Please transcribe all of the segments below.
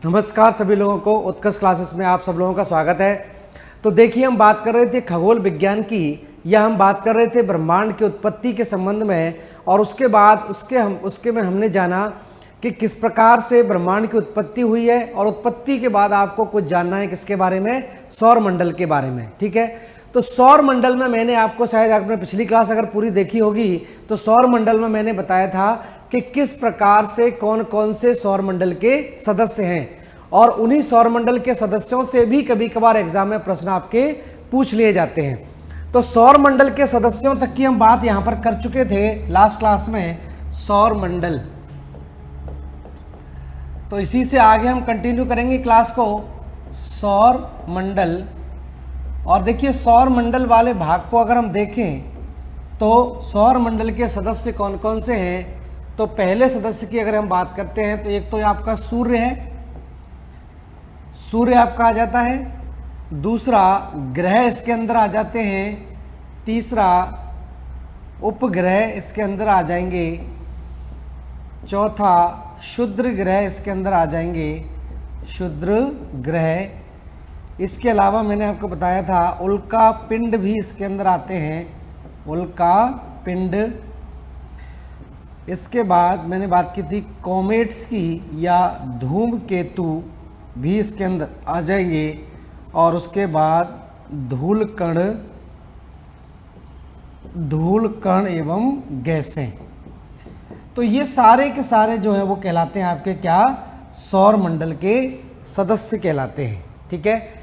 नमस्कार सभी लोगों को, उत्कर्ष क्लासेस में आप सब लोगों का स्वागत है। तो देखिए, हम बात कर रहे थे खगोल विज्ञान की, या हम बात कर रहे थे ब्रह्मांड की उत्पत्ति के संबंध में, और उसके बाद उसके में हमने जाना कि किस प्रकार से ब्रह्मांड की उत्पत्ति हुई है, और उत्पत्ति के बाद आपको कुछ जानना है किसके बारे में, सौर मंडल के बारे में। ठीक है, तो सौर मंडल में मैंने आपको, शायद आपने पिछली क्लास अगर पूरी देखी होगी, तो सौर मंडल में मैंने बताया था कि किस प्रकार से कौन कौन से सौर मंडल के सदस्य हैं, और उन्हीं सौर मंडल के सदस्यों से भी कभी कभार एग्जाम में प्रश्न आपके पूछ लिए जाते हैं। तो सौर मंडल के सदस्यों तक की हम बात यहां पर कर चुके थे लास्ट क्लास में, सौर मंडल। तो इसी से आगे हम कंटिन्यू करेंगे क्लास को, सौर मंडल। और देखिए, सौर मंडल वाले भाग को अगर हम देखें तो सौर मंडल के सदस्य कौन कौन से हैं। तो पहले सदस्य की अगर हम बात करते हैं तो एक तो आपका सूर्य है, सूर्य आपका आ जाता है। दूसरा, ग्रह इसके अंदर आ जाते हैं। तीसरा, उपग्रह इसके अंदर आ जाएंगे। चौथा, क्षुद्र ग्रह इसके अंदर आ जाएंगे, क्षुद्र ग्रह। इसके अलावा मैंने आपको बताया था उल्का पिंड भी इसके अंदर आते हैं, उल्का पिंड। इसके बाद मैंने बात की थी कॉमेट्स की, या धूमकेतु भी इसके अंदर आ जाएंगे। और उसके बाद धूल कण एवं गैसें। तो ये सारे के सारे जो है वो कहलाते हैं आपके क्या, सौर मंडल के सदस्य कहलाते हैं। ठीक है,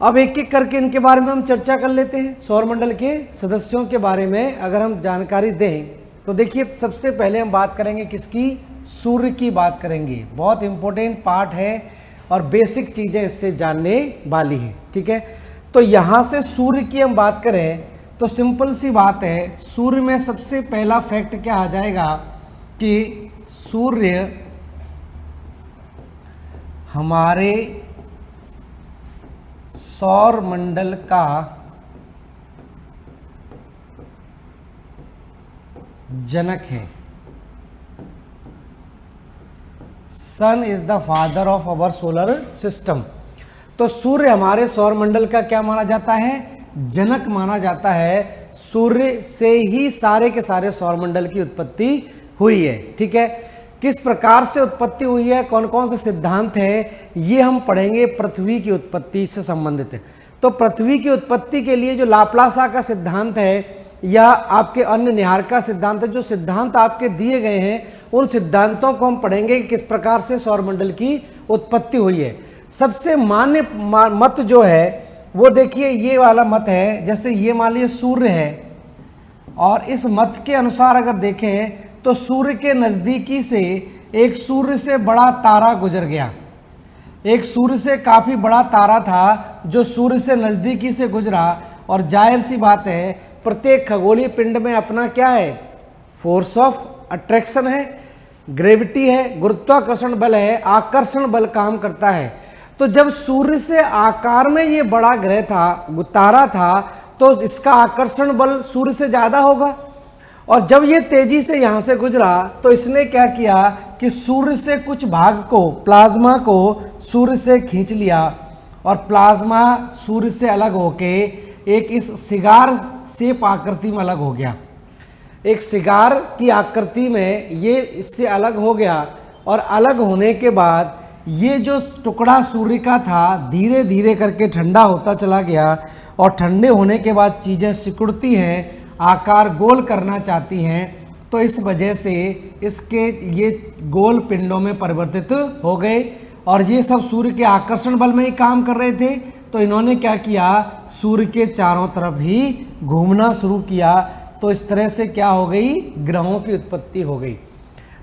अब एक एक करके इनके बारे में हम चर्चा कर लेते हैं। सौर मंडल के सदस्यों के बारे में अगर हम जानकारी दें तो देखिए, सबसे पहले हम बात करेंगे किसकी, सूर्य की बात करेंगे। बहुत इंपॉर्टेंट पार्ट है और बेसिक चीज़ें इससे जानने वाली हैं। ठीक है, तो यहाँ से सूर्य की हम बात करें तो सिंपल सी बात है, सूर्य में सबसे पहला फैक्ट क्या आ जाएगा कि सूर्य हमारे सौर मंडल का जनक है। Sun is the father of our solar system. तो सूर्य हमारे सौर मंडल का क्या माना जाता है, जनक माना जाता है। सूर्य से ही सारे के सारे सौर मंडल की उत्पत्ति हुई है। ठीक है, किस प्रकार से उत्पत्ति हुई है, कौन कौन से सिद्धांत हैं, ये हम पढ़ेंगे पृथ्वी की उत्पत्ति से संबंधित है। तो पृथ्वी की उत्पत्ति के लिए जो लाप्लासा का सिद्धांत है, या आपके अन्य निहार का सिद्धांत है, जो सिद्धांत आपके दिए गए हैं, उन सिद्धांतों को हम पढ़ेंगे कि किस प्रकार से सौरमंडल की उत्पत्ति हुई है। सबसे मान्य मत जो है वो देखिए ये वाला मत है। जैसे ये मान लीजिए सूर्य है, और इस मत के अनुसार अगर देखें तो सूर्य के नज़दीकी से एक सूर्य से बड़ा तारा गुजर गया। एक सूर्य से काफ़ी बड़ा तारा था जो सूर्य से नज़दीकी से गुजरा, और जाहिर सी बात है प्रत्येक खगोलीय पिंड में अपना क्या है, फोर्स ऑफ अट्रैक्शन है, ग्रेविटी है, गुरुत्वाकर्षण बल है, आकर्षण बल काम करता है। तो जब सूर्य से आकार में ये बड़ा ग्रह था, तारा था, तो इसका आकर्षण बल सूर्य से ज़्यादा होगा। और जब ये तेजी से यहाँ से गुजरा तो इसने क्या किया कि सूर्य से कुछ भाग को, प्लाज्मा को सूर्य से खींच लिया, और प्लाज्मा सूर्य से अलग होके एक इस सिगार शेप आकृति में अलग हो गया। एक सिगार की आकृति में ये इससे अलग हो गया, और अलग होने के बाद ये जो टुकड़ा सूर्य का था धीरे धीरे करके ठंडा होता चला गया, और ठंडे होने के बाद चीज़ें सिकुड़ती हैं, आकार गोल करना चाहती हैं। तो इस वजह से इसके ये गोल पिंडों में परिवर्तित हो गए, और ये सब सूर्य के आकर्षण बल में ही काम कर रहे थे। तो इन्होंने क्या किया, सूर्य के चारों तरफ ही घूमना शुरू किया। तो इस तरह से क्या हो गई, ग्रहों की उत्पत्ति हो गई।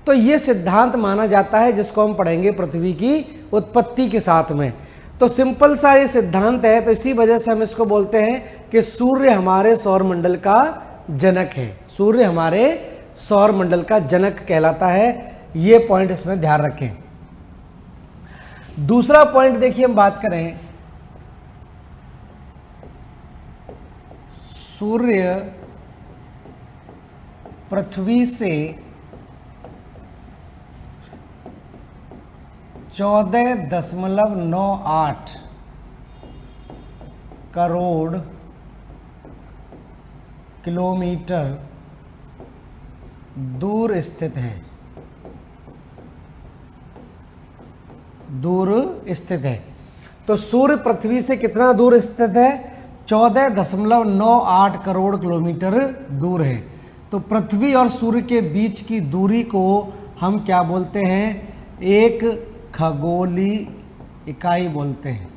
तो ये सिद्धांत माना जाता है, जिसको हम पढ़ेंगे पृथ्वी की उत्पत्ति के साथ में। तो सिंपल सा ये सिद्धांत है, तो इसी वजह से हम इसको बोलते हैं कि सूर्य हमारे सौर मंडल का जनक है। सूर्य हमारे सौर मंडल का जनक कहलाता है। ये पॉइंट इसमें ध्यान रखें। दूसरा पॉइंट देखिए, हम बात करें सूर्य पृथ्वी से 14.98 करोड़ किलोमीटर दूर स्थित है, दूर स्थित है। तो सूर्य पृथ्वी से कितना दूर स्थित है? 14.98 करोड़ किलोमीटर दूर है। तो पृथ्वी और सूर्य के बीच की दूरी को हम क्या बोलते हैं? एक खगोलीय इकाई बोलते हैं,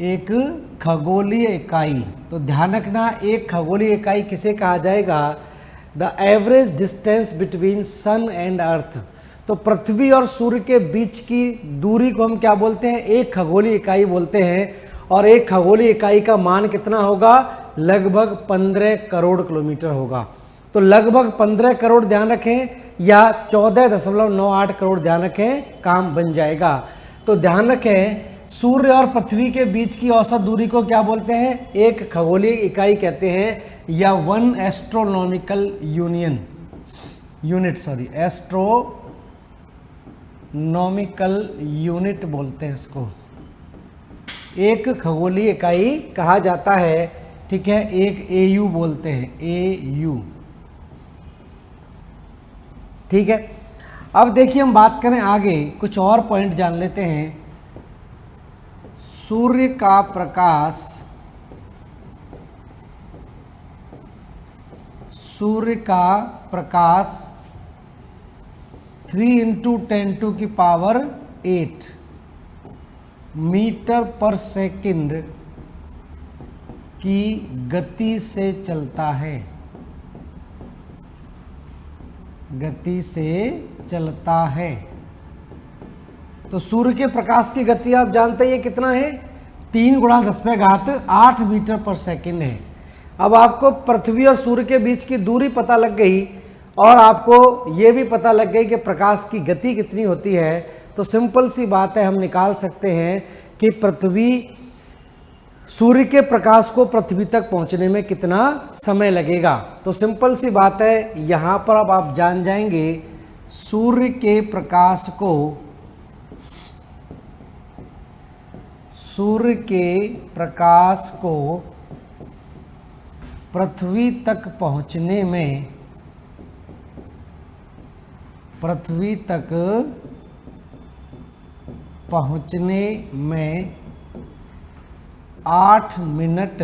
एक खगोलीय इकाई। तो ध्यान रखना, एक खगोलीय इकाई किसे कहा जाएगा? The average distance between sun and earth. तो पृथ्वी और सूर्य के बीच की दूरी को हम क्या बोलते हैं? एक खगोलीय इकाई बोलते हैं। और एक खगोलीय इकाई का मान कितना होगा? लगभग 15 करोड़ किलोमीटर होगा। तो लगभग 15 करोड़ ध्यान रखें, या 14.98 करोड़ ध्यान रखें, काम बन जाएगा। तो ध्यान रखें, सूर्य और पृथ्वी के बीच की औसत दूरी को क्या बोलते हैं? एक खगोलीय इकाई कहते हैं, या 1 एस्ट्रोनॉमिकल एस्ट्रोनॉमिकल यूनिट बोलते हैं इसको, एक खगोलीय इकाई कहा जाता है। ठीक है, एक AU बोलते हैं, AU। ठीक है, अब देखिए हम बात करें आगे, कुछ और पॉइंट जान लेते हैं। सूर्य का प्रकाश, सूर्य का प्रकाश 3 × 10⁸ मीटर पर सेकंड की गति से चलता है, गति से चलता है। तो सूर्य के प्रकाश की गति आप जानते हैं ये कितना है? 3 × 10⁸ मीटर पर सेकंड है। अब आपको पृथ्वी और सूर्य के बीच की दूरी पता लग गई, और आपको ये भी पता लग गई कि प्रकाश की गति कितनी होती है। तो सिंपल सी बात है, हम निकाल सकते हैं कि पृथ्वी, सूर्य के प्रकाश को पृथ्वी तक पहुंचने में कितना समय लगेगा। तो सिंपल सी बात है, यहाँ पर अब आप जान जाएंगे सूर्य के प्रकाश को, सूर्य के प्रकाश को पृथ्वी तक पहुंचने में, पृथ्वी तक पहुंचने में 8 मिनट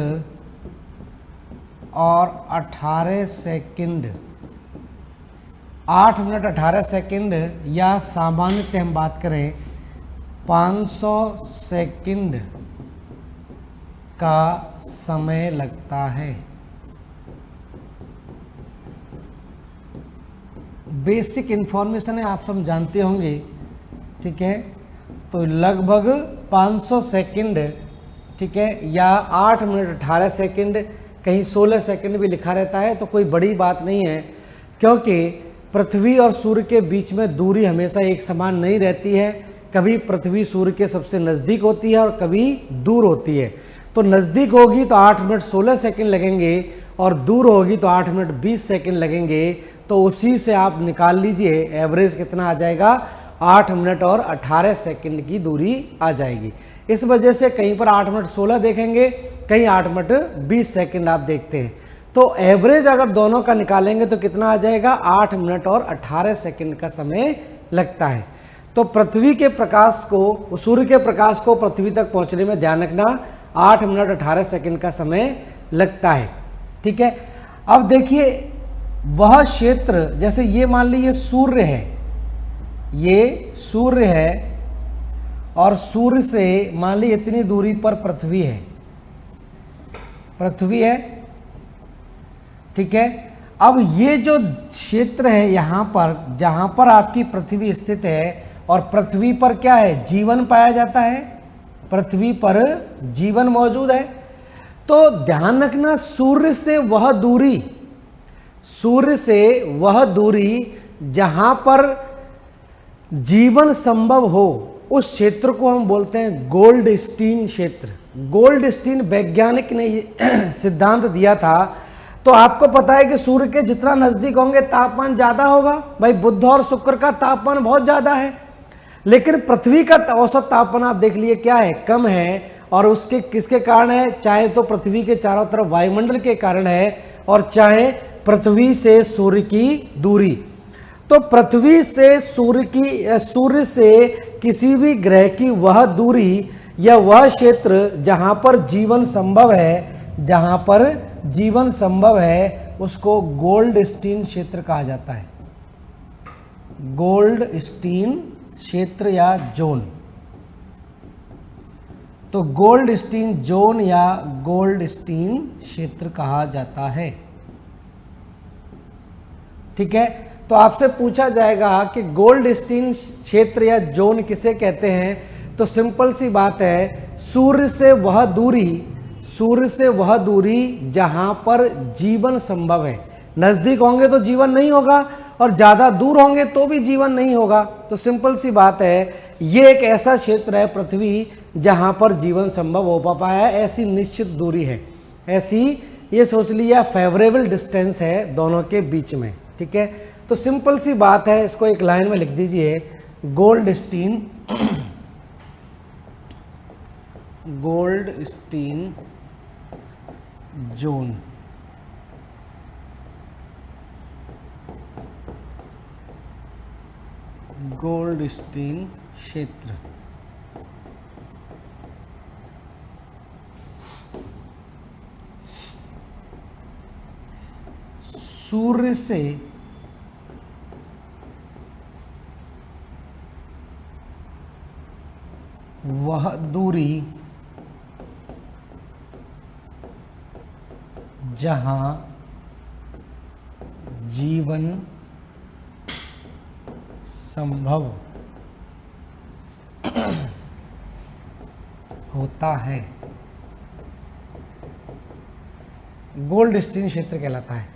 और 18 सेकंड, 8 मिनट 18 सेकंड, या सामान्यतः हम बात करें 500 सेकंड का समय लगता है। बेसिक इन्फॉर्मेशन है, आप सब जानते होंगे। ठीक है, तो लगभग 500 सेकंड, ठीक है, या 8 मिनट 18 सेकंड, कहीं 16 सेकंड भी लिखा रहता है, तो कोई बड़ी बात नहीं है, क्योंकि पृथ्वी और सूर्य के बीच में दूरी हमेशा एक समान नहीं रहती है। कभी पृथ्वी सूर्य के सबसे नज़दीक होती है और कभी दूर होती है। तो नज़दीक होगी तो 8 मिनट 16 सेकंड लगेंगे, और दूर होगी तो 8 मिनट 20 सेकंड लगेंगे। तो उसी से आप निकाल लीजिए एवरेज कितना आ जाएगा, 8 मिनट और 18 सेकंड की दूरी आ जाएगी। इस वजह से कहीं पर 8 मिनट 16 देखेंगे, कहीं 8 मिनट 20 सेकंड आप देखते हैं। तो एवरेज अगर दोनों का निकालेंगे तो कितना आ जाएगा, 8 मिनट और 18 सेकंड का समय लगता है। तो पृथ्वी के प्रकाश को, सूर्य के प्रकाश को पृथ्वी तक पहुंचने में ध्यान रखना 8 मिनट 18 सेकंड का समय लगता है। ठीक है, अब देखिए वह क्षेत्र, जैसे ये मान लीजिए सूर्य है, ये सूर्य है, और सूर्य से मान लीजिए इतनी दूरी पर पृथ्वी है, पृथ्वी है। ठीक है, अब ये जो क्षेत्र है यहाँ पर, जहाँ पर आपकी पृथ्वी स्थित है, और पृथ्वी पर क्या है, जीवन पाया जाता है, पृथ्वी पर जीवन मौजूद है। तो ध्यान रखना, सूर्य से वह दूरी, सूर्य से वह दूरी जहाँ पर जीवन संभव हो, उस क्षेत्र को हम बोलते हैं गोल्डस्टीन क्षेत्र। गोल्डस्टीन वैज्ञानिक ने ये सिद्धांत दिया था। तो आपको पता है कि सूर्य के जितना नजदीक होंगे तापमान ज्यादा होगा। भाई बुध और शुक्र का तापमान बहुत ज्यादा है, लेकिन पृथ्वी का औसत तापमान आप देख लिए क्या है, कम है। और उसके किसके कारण है, चाहे तो पृथ्वी के चारों तरफ वायुमंडल के कारण है, और चाहे पृथ्वी से सूर्य की दूरी। तो पृथ्वी से सूर्य से किसी भी ग्रह की वह दूरी या वह क्षेत्र जहां पर जीवन संभव है, जहां पर जीवन संभव है, उसको गोल्डस्टीन क्षेत्र कहा जाता है। गोल्डस्टीन क्षेत्र या जोन। तो गोल्डस्टीन जोन या गोल्डस्टीन क्षेत्र कहा जाता है। ठीक है, तो आपसे पूछा जाएगा कि गोल्डस्टीन क्षेत्र या जोन किसे कहते हैं, तो सिंपल सी बात है, सूर्य से वह दूरी जहां पर जीवन संभव है। नजदीक होंगे तो जीवन नहीं होगा, और ज्यादा दूर होंगे तो भी जीवन नहीं होगा। तो सिंपल सी बात है, ये एक ऐसा क्षेत्र है पृथ्वी जहां पर जीवन संभव हो पाया है। ऐसी निश्चित दूरी है, ऐसी ये सोच लिया फेवरेबल डिस्टेंस है दोनों के बीच में। ठीक है, तो सिंपल सी बात है, इसको एक लाइन में लिख दीजिए, गोल्डस्टीन जोन। गोल्डस्टीन क्षेत्र। सूर्य से वह दूरी जहां जीवन संभव होता है, गोल्डस्टीन क्षेत्र कहलाता है।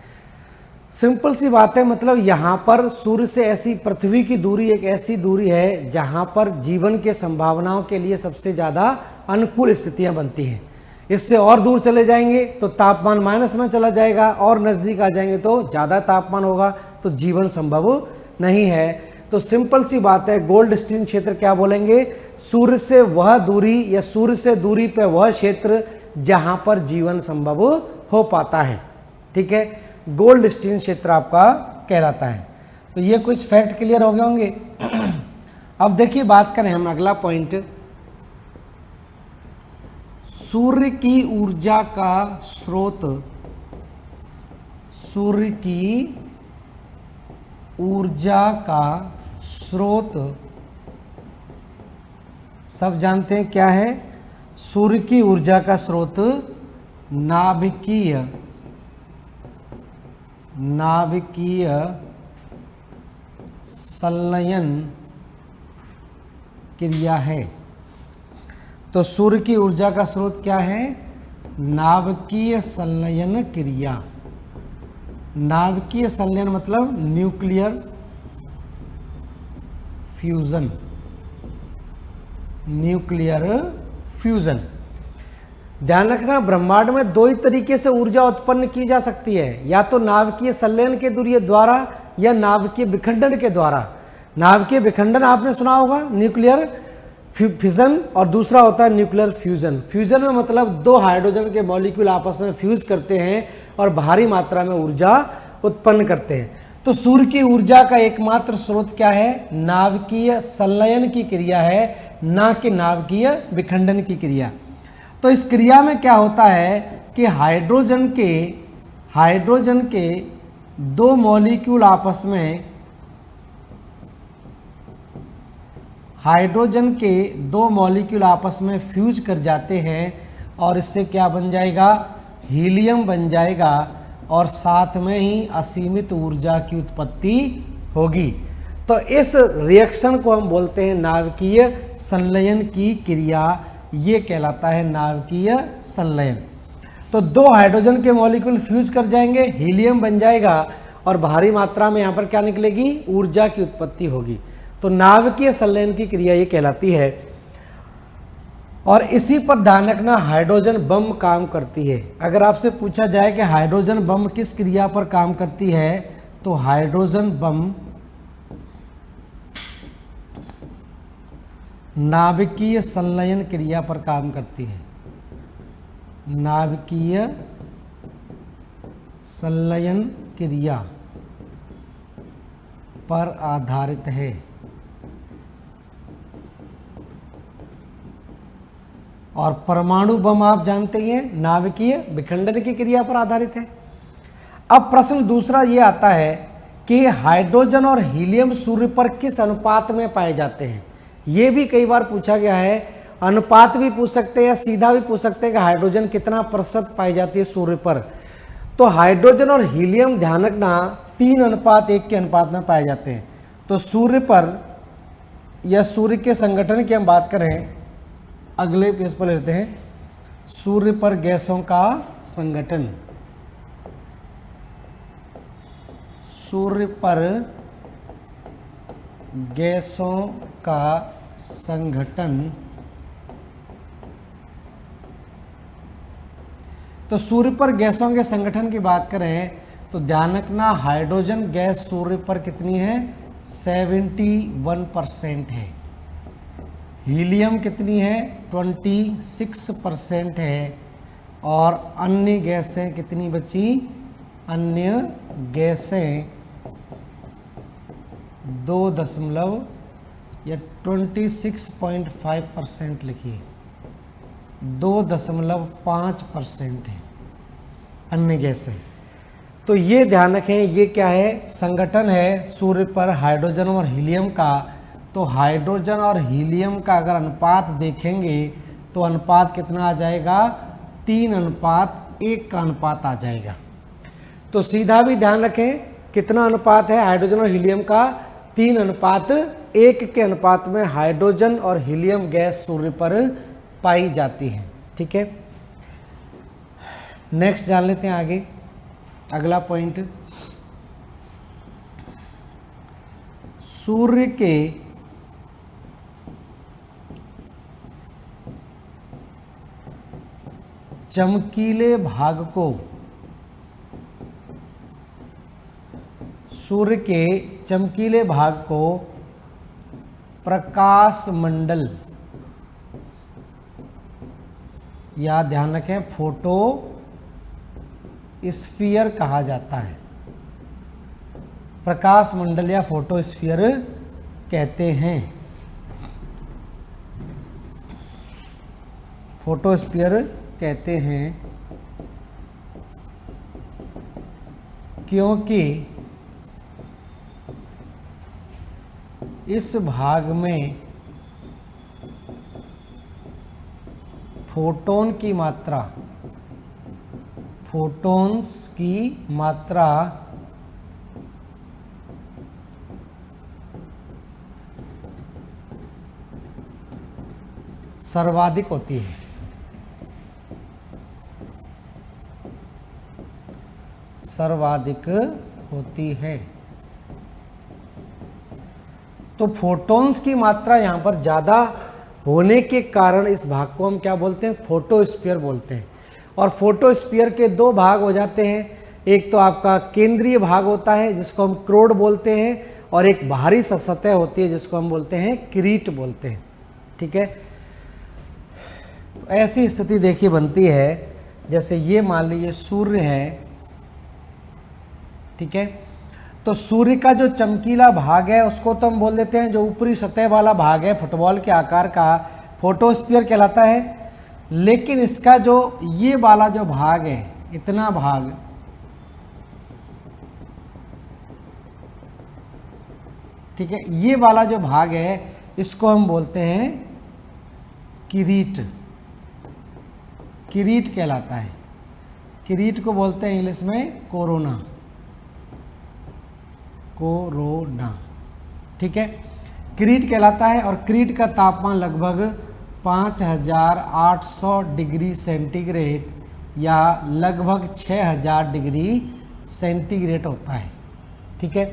सिंपल सी बात है, मतलब यहाँ पर सूर्य से ऐसी पृथ्वी की दूरी एक ऐसी दूरी है जहाँ पर जीवन के संभावनाओं के लिए सबसे ज़्यादा अनुकूल स्थितियाँ बनती हैं। इससे और दूर चले जाएंगे तो तापमान माइनस में चला जाएगा, और नज़दीक आ जाएंगे तो ज़्यादा तापमान होगा, तो जीवन संभव नहीं है। तो सिंपल सी बात है, गोल्डस्टीन क्षेत्र क्या बोलेंगे, सूर्य से वह दूरी या सूर्य से दूरी पर वह क्षेत्र जहाँ पर जीवन संभव हो पाता है। ठीक है, गोल्डस्टीन क्षेत्र आपका कहलाता है। तो ये कुछ फैक्ट क्लियर हो गए होंगे। अब देखिए बात करें हम अगला पॉइंट, सूर्य की ऊर्जा का स्रोत। सूर्य की ऊर्जा का स्रोत सब जानते हैं क्या है, सूर्य की ऊर्जा का स्रोत नाभिकीय संलयन क्रिया है। तो सूर्य की ऊर्जा का स्रोत क्या है, नाभिकीय संलयन क्रिया। नाभिकीय संलयन मतलब न्यूक्लियर फ्यूजन। ध्यान रखना, ब्रह्मांड में दो ही तरीके से ऊर्जा उत्पन्न की जा सकती है, या तो नाभिकीय संलयन के द्वारा या नाभिकीय विखंडन के द्वारा। नाभिकीय विखंडन आपने सुना होगा, न्यूक्लियर फिजन, और दूसरा होता है न्यूक्लियर फ्यूजन। फ्यूजन में मतलब दो हाइड्रोजन के मॉलिक्यूल आपस में फ्यूज करते हैं और भारी मात्रा में ऊर्जा उत्पन्न करते हैं। तो सूर्य की ऊर्जा का एकमात्र स्रोत क्या है, नाभिकीय संलयन की क्रिया है, ना कि नाभिकीय विखंडन की क्रिया। तो इस क्रिया में क्या होता है कि हाइड्रोजन के दो मॉलिक्यूल आपस में फ्यूज कर जाते हैं, और इससे क्या बन जाएगा, हीलियम बन जाएगा, और साथ में ही असीमित ऊर्जा की उत्पत्ति होगी। तो इस रिएक्शन को हम बोलते हैं नाभिकीय संलयन की क्रिया, ये कहलाता है नाभिकीय संलयन। तो दो हाइड्रोजन के मॉलिक्यूल फ्यूज कर जाएंगे, हीलियम बन जाएगा, और भारी मात्रा में यहाँ पर क्या निकलेगी, ऊर्जा की उत्पत्ति होगी। तो नाभिकीय संलयन की क्रिया ये कहलाती है। और इसी पर ध्यान रखना, हाइड्रोजन बम काम करती है। अगर आपसे पूछा जाए कि हाइड्रोजन बम किस क्रिया पर काम करती है, तो हाइड्रोजन बम नाभिकीय संलयन क्रिया पर काम करती है। नाभिकीय संलयन क्रिया पर आधारित है। और परमाणु बम आप जानते ही हैं नाभिकीय विखंडन की क्रिया पर आधारित है। अब प्रश्न दूसरा ये आता है कि हाइड्रोजन और हीलियम सूर्य पर किस अनुपात में पाए जाते हैं। ये भी कई बार पूछा गया है, अनुपात भी पूछ सकते हैं या सीधा भी पूछ सकते हैं कि हाइड्रोजन कितना प्रतिशत पाई जाती है सूर्य पर। तो हाइड्रोजन और हीलियम ध्यान रखना 3:1 के अनुपात में पाए जाते हैं। तो सूर्य पर या सूर्य के संगठन की हम बात करें, अगले पेज पर लेते हैं, सूर्य पर गैसों का संगठन। सूर्य पर गैसों का संगठन। तो सूर्य पर गैसों के संगठन की बात करें तो ध्यान रखना, हाइड्रोजन गैस सूर्य पर कितनी है, 71% है। हीलियम कितनी है, 26% है। और अन्य गैसें कितनी बची, अन्य गैसें 26.5% लिखिए, 2.5% है अन्य गैसें। तो ये ध्यान रखें, ये क्या है, संगठन है सूर्य पर हाइड्रोजन और हीलियम का। तो हाइड्रोजन और हीलियम का अगर अनुपात देखेंगे तो अनुपात कितना आ जाएगा, 3:1 का अनुपात आ जाएगा। तो सीधा भी ध्यान रखें कितना अनुपात है हाइड्रोजन और हीलियम का, 3:1 के अनुपात में हाइड्रोजन और हीलियम गैस सूर्य पर पाई जाती है। ठीक है, नेक्स्ट जान लेते हैं आगे, अगला पॉइंट, सूर्य के चमकीले भाग को, सूर्य के चमकीले भाग को प्रकाश मंडल या ध्यान रखें फोटो स्फीयर कहा जाता है। प्रकाश मंडल या फोटो स्फीयर कहते हैं। फोटो स्फीयर कहते हैं क्योंकि इस भाग में फोटोन की मात्रा, फोटॉन्स की मात्रा सर्वाधिक होती है। सर्वाधिक होती है। तो फोटॉन्स की मात्रा यहाँ पर ज़्यादा होने के कारण इस भाग को हम क्या बोलते हैं, फोटोस्फीयर बोलते हैं। और फोटोस्फीयर के दो भाग हो जाते हैं, एक तो आपका केंद्रीय भाग होता है जिसको हम क्रोड बोलते हैं, और एक बाहरी सतह होती है जिसको हम बोलते हैं किरीट बोलते हैं। ठीक है, तो ऐसी स्थिति देखिए बनती है, जैसे ये मान लीजिए सूर्य है। ठीक है, तो सूर्य का जो चमकीला भाग है उसको तो हम बोल देते हैं, जो ऊपरी सतह वाला भाग है फुटबॉल के आकार का, फोटोस्फीयर कहलाता है। लेकिन इसका जो ये वाला जो भाग है, इतना भाग, ठीक है, ये वाला जो भाग है इसको हम बोलते हैं किरीट। किरीट कहलाता है। किरीट को बोलते हैं इंग्लिश में कोरोना। कोरोना, ठीक है, किरीट कहलाता है। और किरीट का तापमान लगभग 5800 डिग्री सेंटीग्रेड या लगभग 6000 डिग्री सेंटीग्रेड होता है। ठीक है,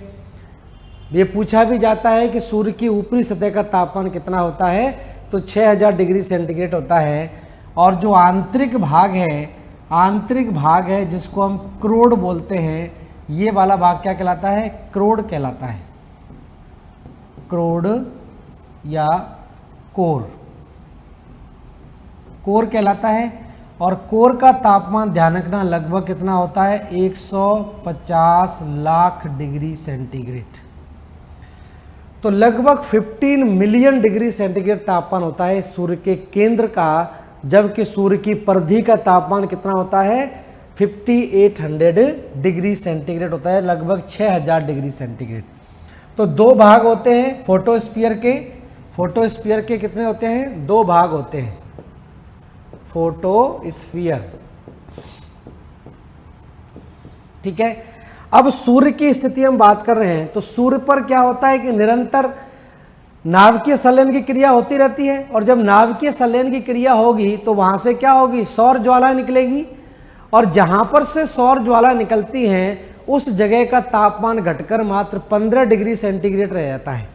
ये पूछा भी जाता है कि सूर्य की ऊपरी सतह का तापमान कितना होता है, तो 6000 डिग्री सेंटीग्रेड होता है। और जो आंतरिक भाग है जिसको हम क्रोड बोलते हैं, ये वाला भाग क्या कहलाता है? क्रोड कहलाता है, क्रोड या कोर कहलाता है। और कोर का तापमान ध्यान रखना लगभग कितना होता है? 150 लाख डिग्री सेंटीग्रेड। तो लगभग 15 मिलियन डिग्री सेंटीग्रेड तापमान होता है सूर्य के केंद्र का, जबकि सूर्य की परिधि का तापमान कितना होता है? 5800 डिग्री सेंटीग्रेड होता है, लगभग 6000 डिग्री सेंटीग्रेड। तो दो भाग होते हैं फोटोस्फीयर के कितने होते हैं? दो भाग होते हैं फोटोस्फीयर, ठीक है। अब सूर्य की स्थिति हम बात कर रहे हैं, तो सूर्य पर क्या होता है कि निरंतर नाभिकीय संलयन की क्रिया होती रहती है, और जब नाभिकीय संलयन की क्रिया होगी तो वहां से क्या होगी? सौर ज्वाला निकलेगी, और जहां पर से सौर ज्वाला निकलती हैं उस जगह का तापमान घटकर मात्र 15 डिग्री सेंटीग्रेड रह जाता है।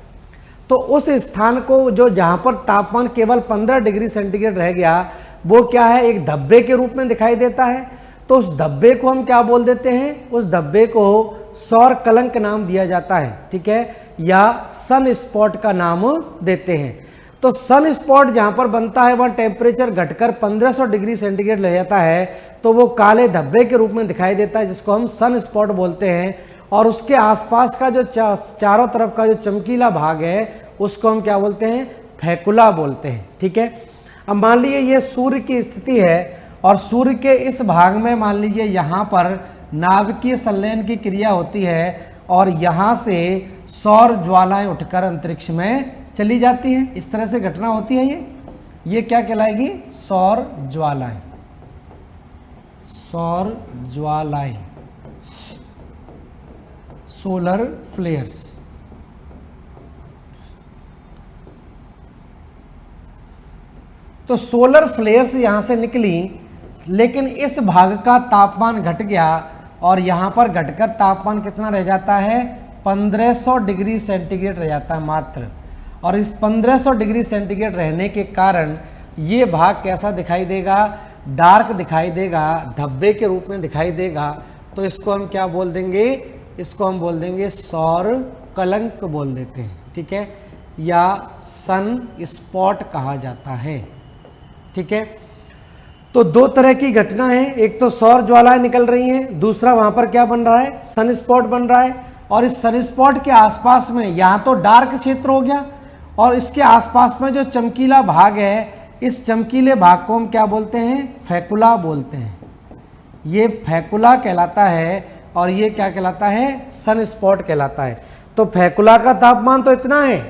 तो उस स्थान को जो जहां पर तापमान केवल 15 डिग्री सेंटीग्रेड रह गया, वो क्या है? एक धब्बे के रूप में दिखाई देता है। तो उस धब्बे को हम क्या बोल देते हैं? उस धब्बे को सौर कलंक नाम दिया जाता है, ठीक है, या सन स्पॉट का नाम देते हैं। तो सन स्पॉट जहां पर बनता है वह टेम्परेचर घटकर 1500 डिग्री सेंटीग्रेड रह जाता है, तो वो काले धब्बे के रूप में दिखाई देता है, जिसको हम सन स्पॉट बोलते हैं। और उसके आसपास का जो चारों तरफ का जो चमकीला भाग है उसको हम क्या बोलते हैं? फैकुला बोलते हैं, ठीक है। अब मान लीजिए ये सूर्य की स्थिति है, और सूर्य के इस भाग में मान लीजिए यहाँ पर नाभिकीय संलयन की क्रिया होती है, और यहाँ से सौर ज्वालाएं उठकर अंतरिक्ष में चली जाती हैं। इस तरह से घटना होती है। ये क्या कहलाएगी? सौर ज्वालाएं, सौर ज्वालाएं, सोलर फ्लेयर्स। तो सोलर फ्लेयर्स यहां से निकली, लेकिन इस भाग का तापमान घट गया, और यहां पर घटकर तापमान कितना रह जाता है? 1500 डिग्री सेंटीग्रेड रह जाता है मात्र। और इस 1500 डिग्री सेंटीग्रेड रहने के कारण ये भाग कैसा दिखाई देगा? डार्क दिखाई देगा, धब्बे के रूप में दिखाई देगा। तो इसको हम क्या बोल देंगे? इसको हम बोल देंगे सौर कलंक बोल देते हैं, ठीक है, या सन स्पॉट कहा जाता है, ठीक है। तो दो तरह की घटना है, एक तो सौर ज्वालाएं निकल रही हैं, दूसरा वहां पर क्या बन रहा है? सन स्पॉट बन रहा है। और इस सन स्पॉट के आसपास में यहाँ तो डार्क क्षेत्र हो गया, और इसके आसपास में जो चमकीला भाग है, इस चमकीले भाग को हम क्या बोलते हैं? फैकुला बोलते हैं। ये फैकुला कहलाता है, और ये क्या कहलाता है? सन स्पॉट कहलाता है। तो फैकुला का तापमान तो इतना है,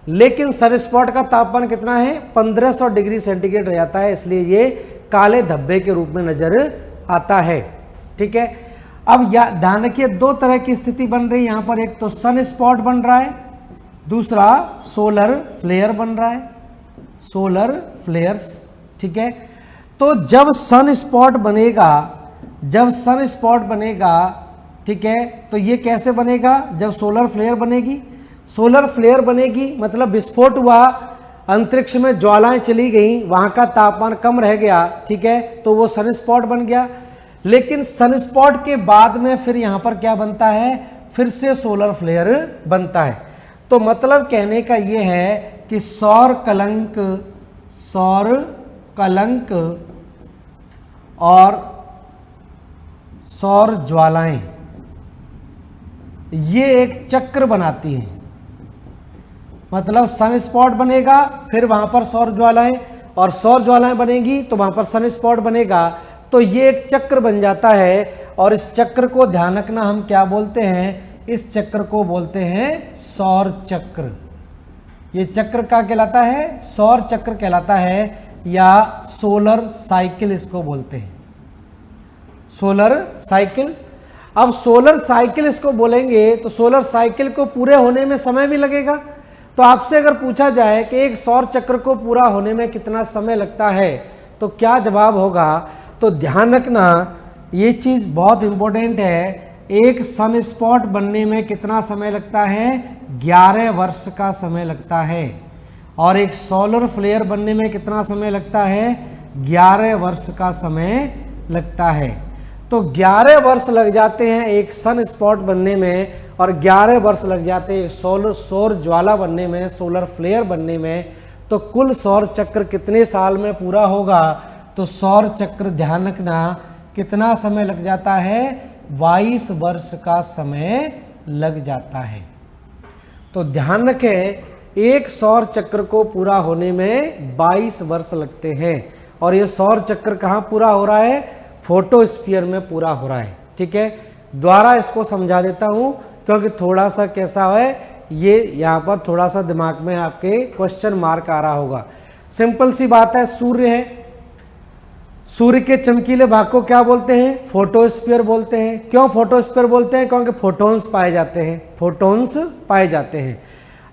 लेकिन सन स्पॉट का तापमान कितना है? 1500 डिग्री सेंटीग्रेड रह जाता है, इसलिए ये काले धब्बे के रूप में नजर आता है, ठीक है। अब ध्यान रखिए, दो तरह की स्थिति बन रही है यहाँ पर। एक तो सन स्पॉट बन रहा है, दूसरा सोलर फ्लेयर बन रहा है, सोलर फ्लेयर्स, ठीक है। तो जब सन स्पॉट बनेगा, ठीक है, तो ये कैसे बनेगा? जब सोलर फ्लेयर बनेगी, सोलर फ्लेयर बनेगी मतलब विस्फोट हुआ, अंतरिक्ष में ज्वालाएं चली गई, वहां का तापमान कम रह गया, ठीक है, तो वो सन स्पॉट बन गया। लेकिन सन स्पॉट के बाद में फिर यहां पर क्या बनता है? फिर से सोलर फ्लेयर बनता है। तो मतलब कहने का ये है कि सौर कलंक और सौर ज्वालाएं ये एक चक्र बनाती हैं। मतलब सन स्पॉट बनेगा, फिर वहां पर सौर ज्वालाएं, और सौर ज्वालाएं बनेगी तो वहां पर सन स्पॉट बनेगा। तो ये एक चक्र बन जाता है, और इस चक्र को ध्यान रखना हम क्या बोलते हैं? इस चक्र को बोलते हैं सौर चक्र। ये चक्र क्या कहलाता है? सौर चक्र कहलाता है, या सोलर साइकिल इसको बोलते हैं, सोलर साइकिल। अब सोलर साइकिल इसको बोलेंगे तो सोलर साइकिल को पूरे होने में समय भी लगेगा। तो आपसे अगर पूछा जाए कि एक सौर चक्र को पूरा होने में कितना समय लगता है, तो क्या जवाब होगा? तो ध्यान रखना, ये चीज़ बहुत इंपॉर्टेंट है। एक सन स्पॉट बनने में कितना समय लगता है? 11 वर्ष का समय लगता है। और एक सोलर फ्लेयर बनने में कितना समय लगता है? 11 वर्ष का समय लगता है। तो 11 वर्ष लग जाते हैं एक सन स्पॉट बनने में, और 11 वर्ष लग जाते हैं सौर ज्वाला बनने में, सोलर फ्लेयर बनने में। तो कुल सौर चक्र कितने साल में पूरा होगा? तो सौर चक्र ध्यान रखना कितना समय लग जाता है? 22 वर्ष का समय लग जाता है। तो ध्यान रखें, एक सौर चक्र को पूरा होने में 22 वर्ष लगते हैं। और ये सौर चक्र कहाँ पूरा हो रहा है? फोटोस्फीयर में पूरा हो रहा है। ठीक है, द्वारा इसको समझा देता हूँ क्योंकि थोड़ा सा कैसा है, ये यहाँ पर थोड़ा सा दिमाग में आपके क्वेश्चन मार्क आ रहा होगा। सिंपल सी बात है, सूर्य है, सूर्य के चमकीले भाग को क्या बोलते हैं? फोटोस्फीयर बोलते हैं। क्यों फोटोस्फीयर बोलते हैं? क्योंकि फोटॉन्स पाए जाते हैं, फोटॉन्स पाए जाते हैं।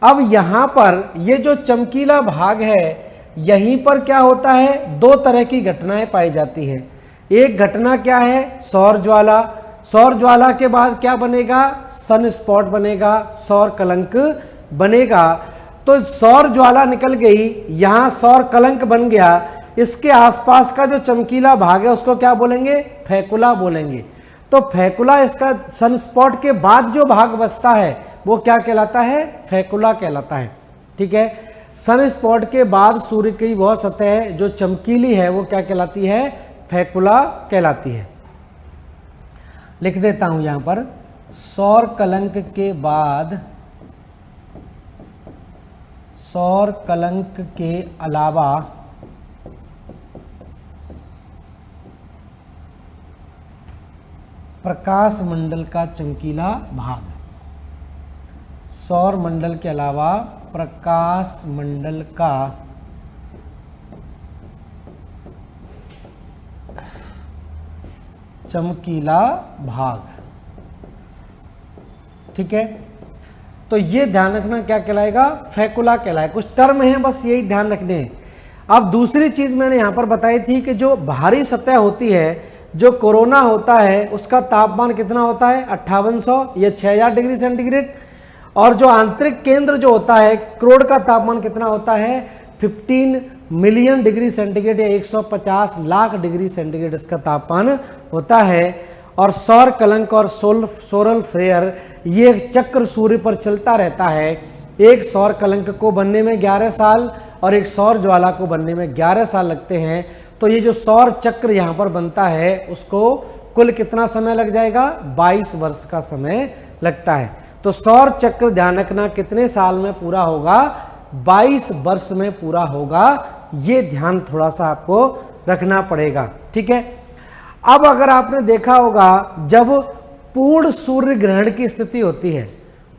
अब यहाँ पर ये जो चमकीला भाग है, यहीं पर क्या होता है? दो तरह की घटनाएं पाई जाती हैं। एक घटना क्या है? सौर ज्वाला। सौर ज्वाला के बाद क्या बनेगा? सन स्पॉट बनेगा, सौर कलंक बनेगा। तो सौर ज्वाला निकल गई, यहाँ सौर कलंक बन गया। इसके आसपास का जो चमकीला भाग है उसको क्या बोलेंगे? फेकुला बोलेंगे। तो फेकुला, इसका सन स्पॉट के बाद जो भाग बचता है वो क्या कहलाता है? फेकुला कहलाता है। ठीक है, सन स्पॉट के बाद सूर्य की वह सतह जो चमकीली है वो क्या कहलाती है? फेकुला कहलाती है। लिख देता हूं यहां पर, सौर कलंक के बाद, सौर कलंक के अलावा प्रकाश मंडल का चमकीला भाग, सौर मंडल के अलावा प्रकाश मंडल का चमकीला भाग। ठीक है, तो ये ध्यान रखना क्या कहलाएगा? फेकुला कहलाएगा। कुछ टर्म है बस यही ध्यान रखने हैं। अब दूसरी चीज मैंने यहां पर बताई थी कि जो बाहरी सतह होती है, जो कोरोना होता है, उसका तापमान कितना होता है? 5800 या 6000 डिग्री सेंटीग्रेड। और जो आंतरिक केंद्र जो होता है, क्रोड का तापमान कितना होता है? 15 मिलियन डिग्री सेंटीग्रेड या 150 लाख डिग्री सेंटीग्रेड इसका तापमान होता है। और सौर कलंक और सोलर फ्लेयर, ये एक चक्र सूर्य पर चलता रहता है। एक सौर कलंक को बनने में 11 साल और एक सौर ज्वाला को बनने में 11 साल लगते हैं। तो ये जो सौर चक्र यहाँ पर बनता है उसको कुल कितना समय लग जाएगा? 22 वर्ष का समय लगता है। तो सौर चक्र ध्यान रखना कितने साल में पूरा होगा? 22 वर्ष में पूरा होगा। ये ध्यान थोड़ा सा आपको रखना पड़ेगा। ठीक है, अब अगर आपने देखा होगा जब पूर्ण सूर्य ग्रहण की स्थिति होती है,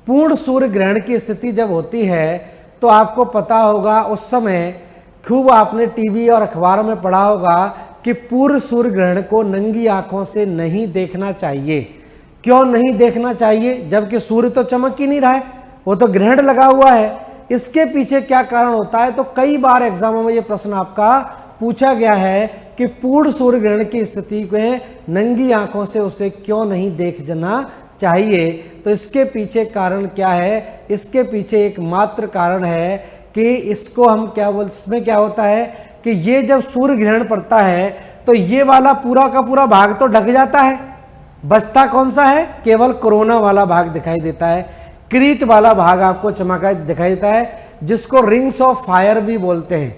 पूर्ण सूर्य ग्रहण की स्थिति जब होती है तो आपको पता होगा, उस समय खूब आपने टीवी और अखबारों में पढ़ा होगा कि पूर्ण सूर्य ग्रहण को नंगी आंखों से नहीं देखना चाहिए। क्यों नहीं देखना चाहिए? जबकि सूर्य तो चमक ही नहीं रहा है, वो तो ग्रहण लगा हुआ है। इसके पीछे क्या कारण होता है? तो कई बार एग्जामों में ये प्रश्न आपका पूछा गया है कि पूर्ण सूर्य ग्रहण की स्थिति में नंगी आंखों से उसे क्यों नहीं देखना चाहिए। तो इसके पीछे कारण क्या है? इसके पीछे एकमात्र कारण है कि इसको हम क्या बोलते, इसमें क्या होता है कि ये जब सूर्य ग्रहण पड़ता है तो ये वाला पूरा का पूरा भाग तो ढक जाता है, बचता कौन सा है? केवल कोरोना वाला भाग दिखाई देता है, क्रीट वाला भाग आपको चमका दिखाई देता है, जिसको रिंग्स ऑफ फायर भी बोलते हैं।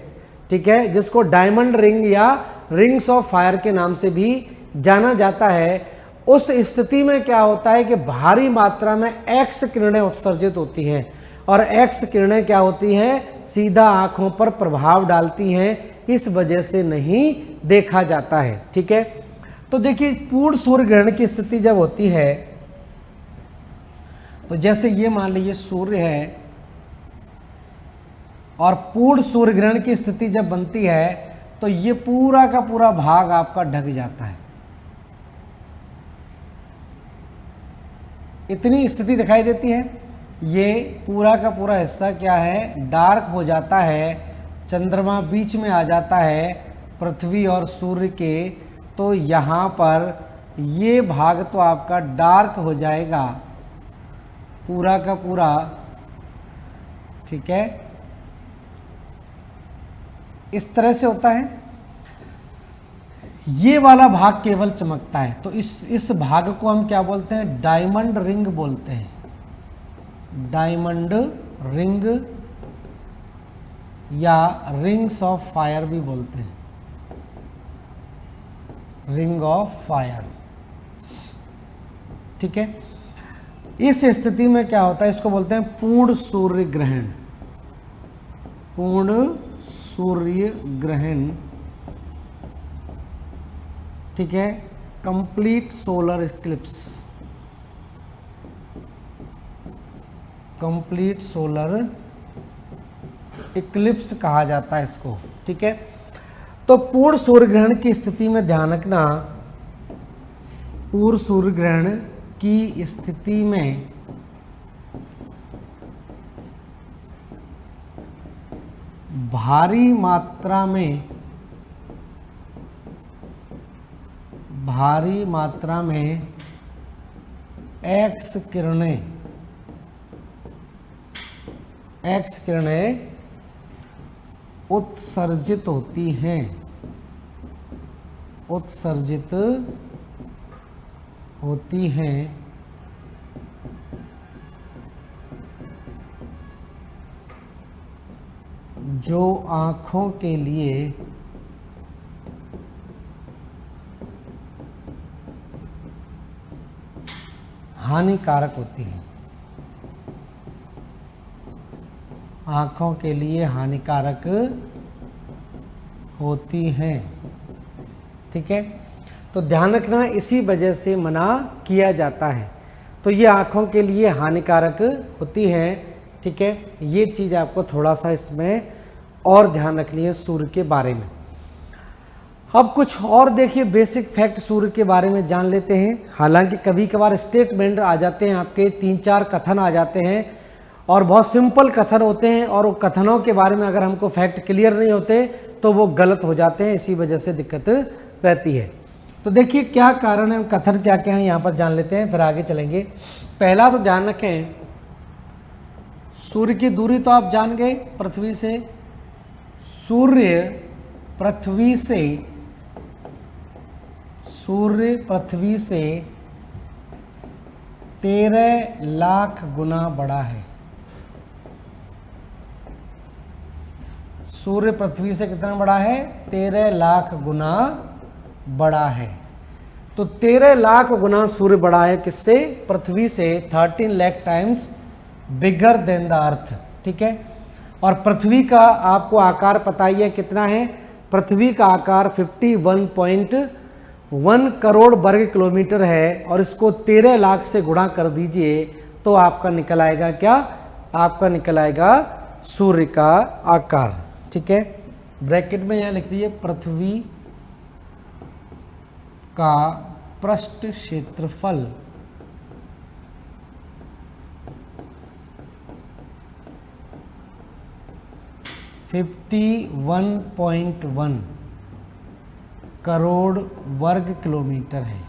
ठीक है, जिसको डायमंड रिंग या रिंग्स ऑफ फायर के नाम से भी जाना जाता है। उस स्थिति में क्या होता है कि भारी मात्रा में एक्स किरणें उत्सर्जित होती हैं, और एक्स किरणें क्या होती हैं? सीधा आंखों पर प्रभाव डालती हैं, इस वजह से नहीं देखा जाता है। ठीक है, तो देखिए पूर्ण सूर्य ग्रहण की स्थिति जब होती है तो जैसे ये मान लीजिए सूर्य है, और पूर्ण सूर्य ग्रहण की स्थिति जब बनती है तो ये पूरा का पूरा भाग आपका ढक जाता है। इतनी स्थिति दिखाई देती है। ये पूरा का पूरा हिस्सा क्या है? डार्क हो जाता है, चंद्रमा बीच में आ जाता है पृथ्वी और सूर्य के। तो यहाँ पर ये भाग तो आपका डार्क हो जाएगा पूरा का पूरा। ठीक है, इस तरह से होता है। ये वाला भाग केवल चमकता है, तो इस भाग को हम क्या बोलते हैं? डायमंड रिंग बोलते हैं। डायमंड रिंग या रिंग्स ऑफ फायर भी बोलते हैं, रिंग ऑफ फायर। ठीक है, इस स्थिति में क्या होता है, इसको बोलते हैं पूर्ण सूर्य ग्रहण। पूर्ण सूर्य ग्रहण, ठीक है, complete solar Eclipse. Complete solar Eclipse कहा जाता है इसको। ठीक है, तो पूर्ण सूर्य ग्रहण की स्थिति में ध्यान रखना, पूर्ण सूर्य ग्रहण की स्थिति में भारी मात्रा में एक्स किरणें उत्सर्जित होती हैं, उत्सर्जित होती हैं, जो आँखों के लिए हानिकारक होती हैं, आँखों के लिए हानिकारक होती हैं। ठीक है, तो ध्यान रखना, इसी वजह से मना किया जाता है। तो ये आँखों के लिए हानिकारक होती है। ठीक है, ये चीज़ आपको थोड़ा सा इसमें और ध्यान रखनी है सूर्य के बारे में। अब कुछ और देखिए बेसिक फैक्ट सूर्य के बारे में जान लेते हैं। हालांकि कभी कभार स्टेटमेंट आ जाते हैं, आपके 3-4 कथन आ जाते हैं और बहुत सिंपल कथन होते हैं, और वो कथनों के बारे में अगर हमको फैक्ट क्लियर नहीं होते तो वो गलत हो जाते हैं, इसी वजह से दिक्कत रहती है। तो देखिए क्या कारण है, कथन क्या क्या है यहाँ पर जान लेते हैं, फिर आगे चलेंगे। पहला तो ध्यान रखें, सूर्य की दूरी तो आप जान गए पृथ्वी से। सूर्य पृथ्वी से 13 लाख गुना बड़ा है। सूर्य पृथ्वी से कितना बड़ा है? 13 लाख गुना बड़ा है। तो 13 लाख गुना सूर्य बड़ा है किससे? पृथ्वी से। 13 lakh times bigger than the earth. ठीक है, और पृथ्वी का आपको आकार पता ही है कितना है। पृथ्वी का आकार 51.1 करोड़ वर्ग किलोमीटर है, और इसको 13 लाख से गुणा कर दीजिए तो आपका निकल आएगा क्या? आपका निकल आएगा सूर्य का आकार। ठीक है, ब्रैकेट में यहाँ लिख दीजिए पृथ्वी का पृष्ठ क्षेत्रफल 51.1 करोड़ वर्ग किलोमीटर है।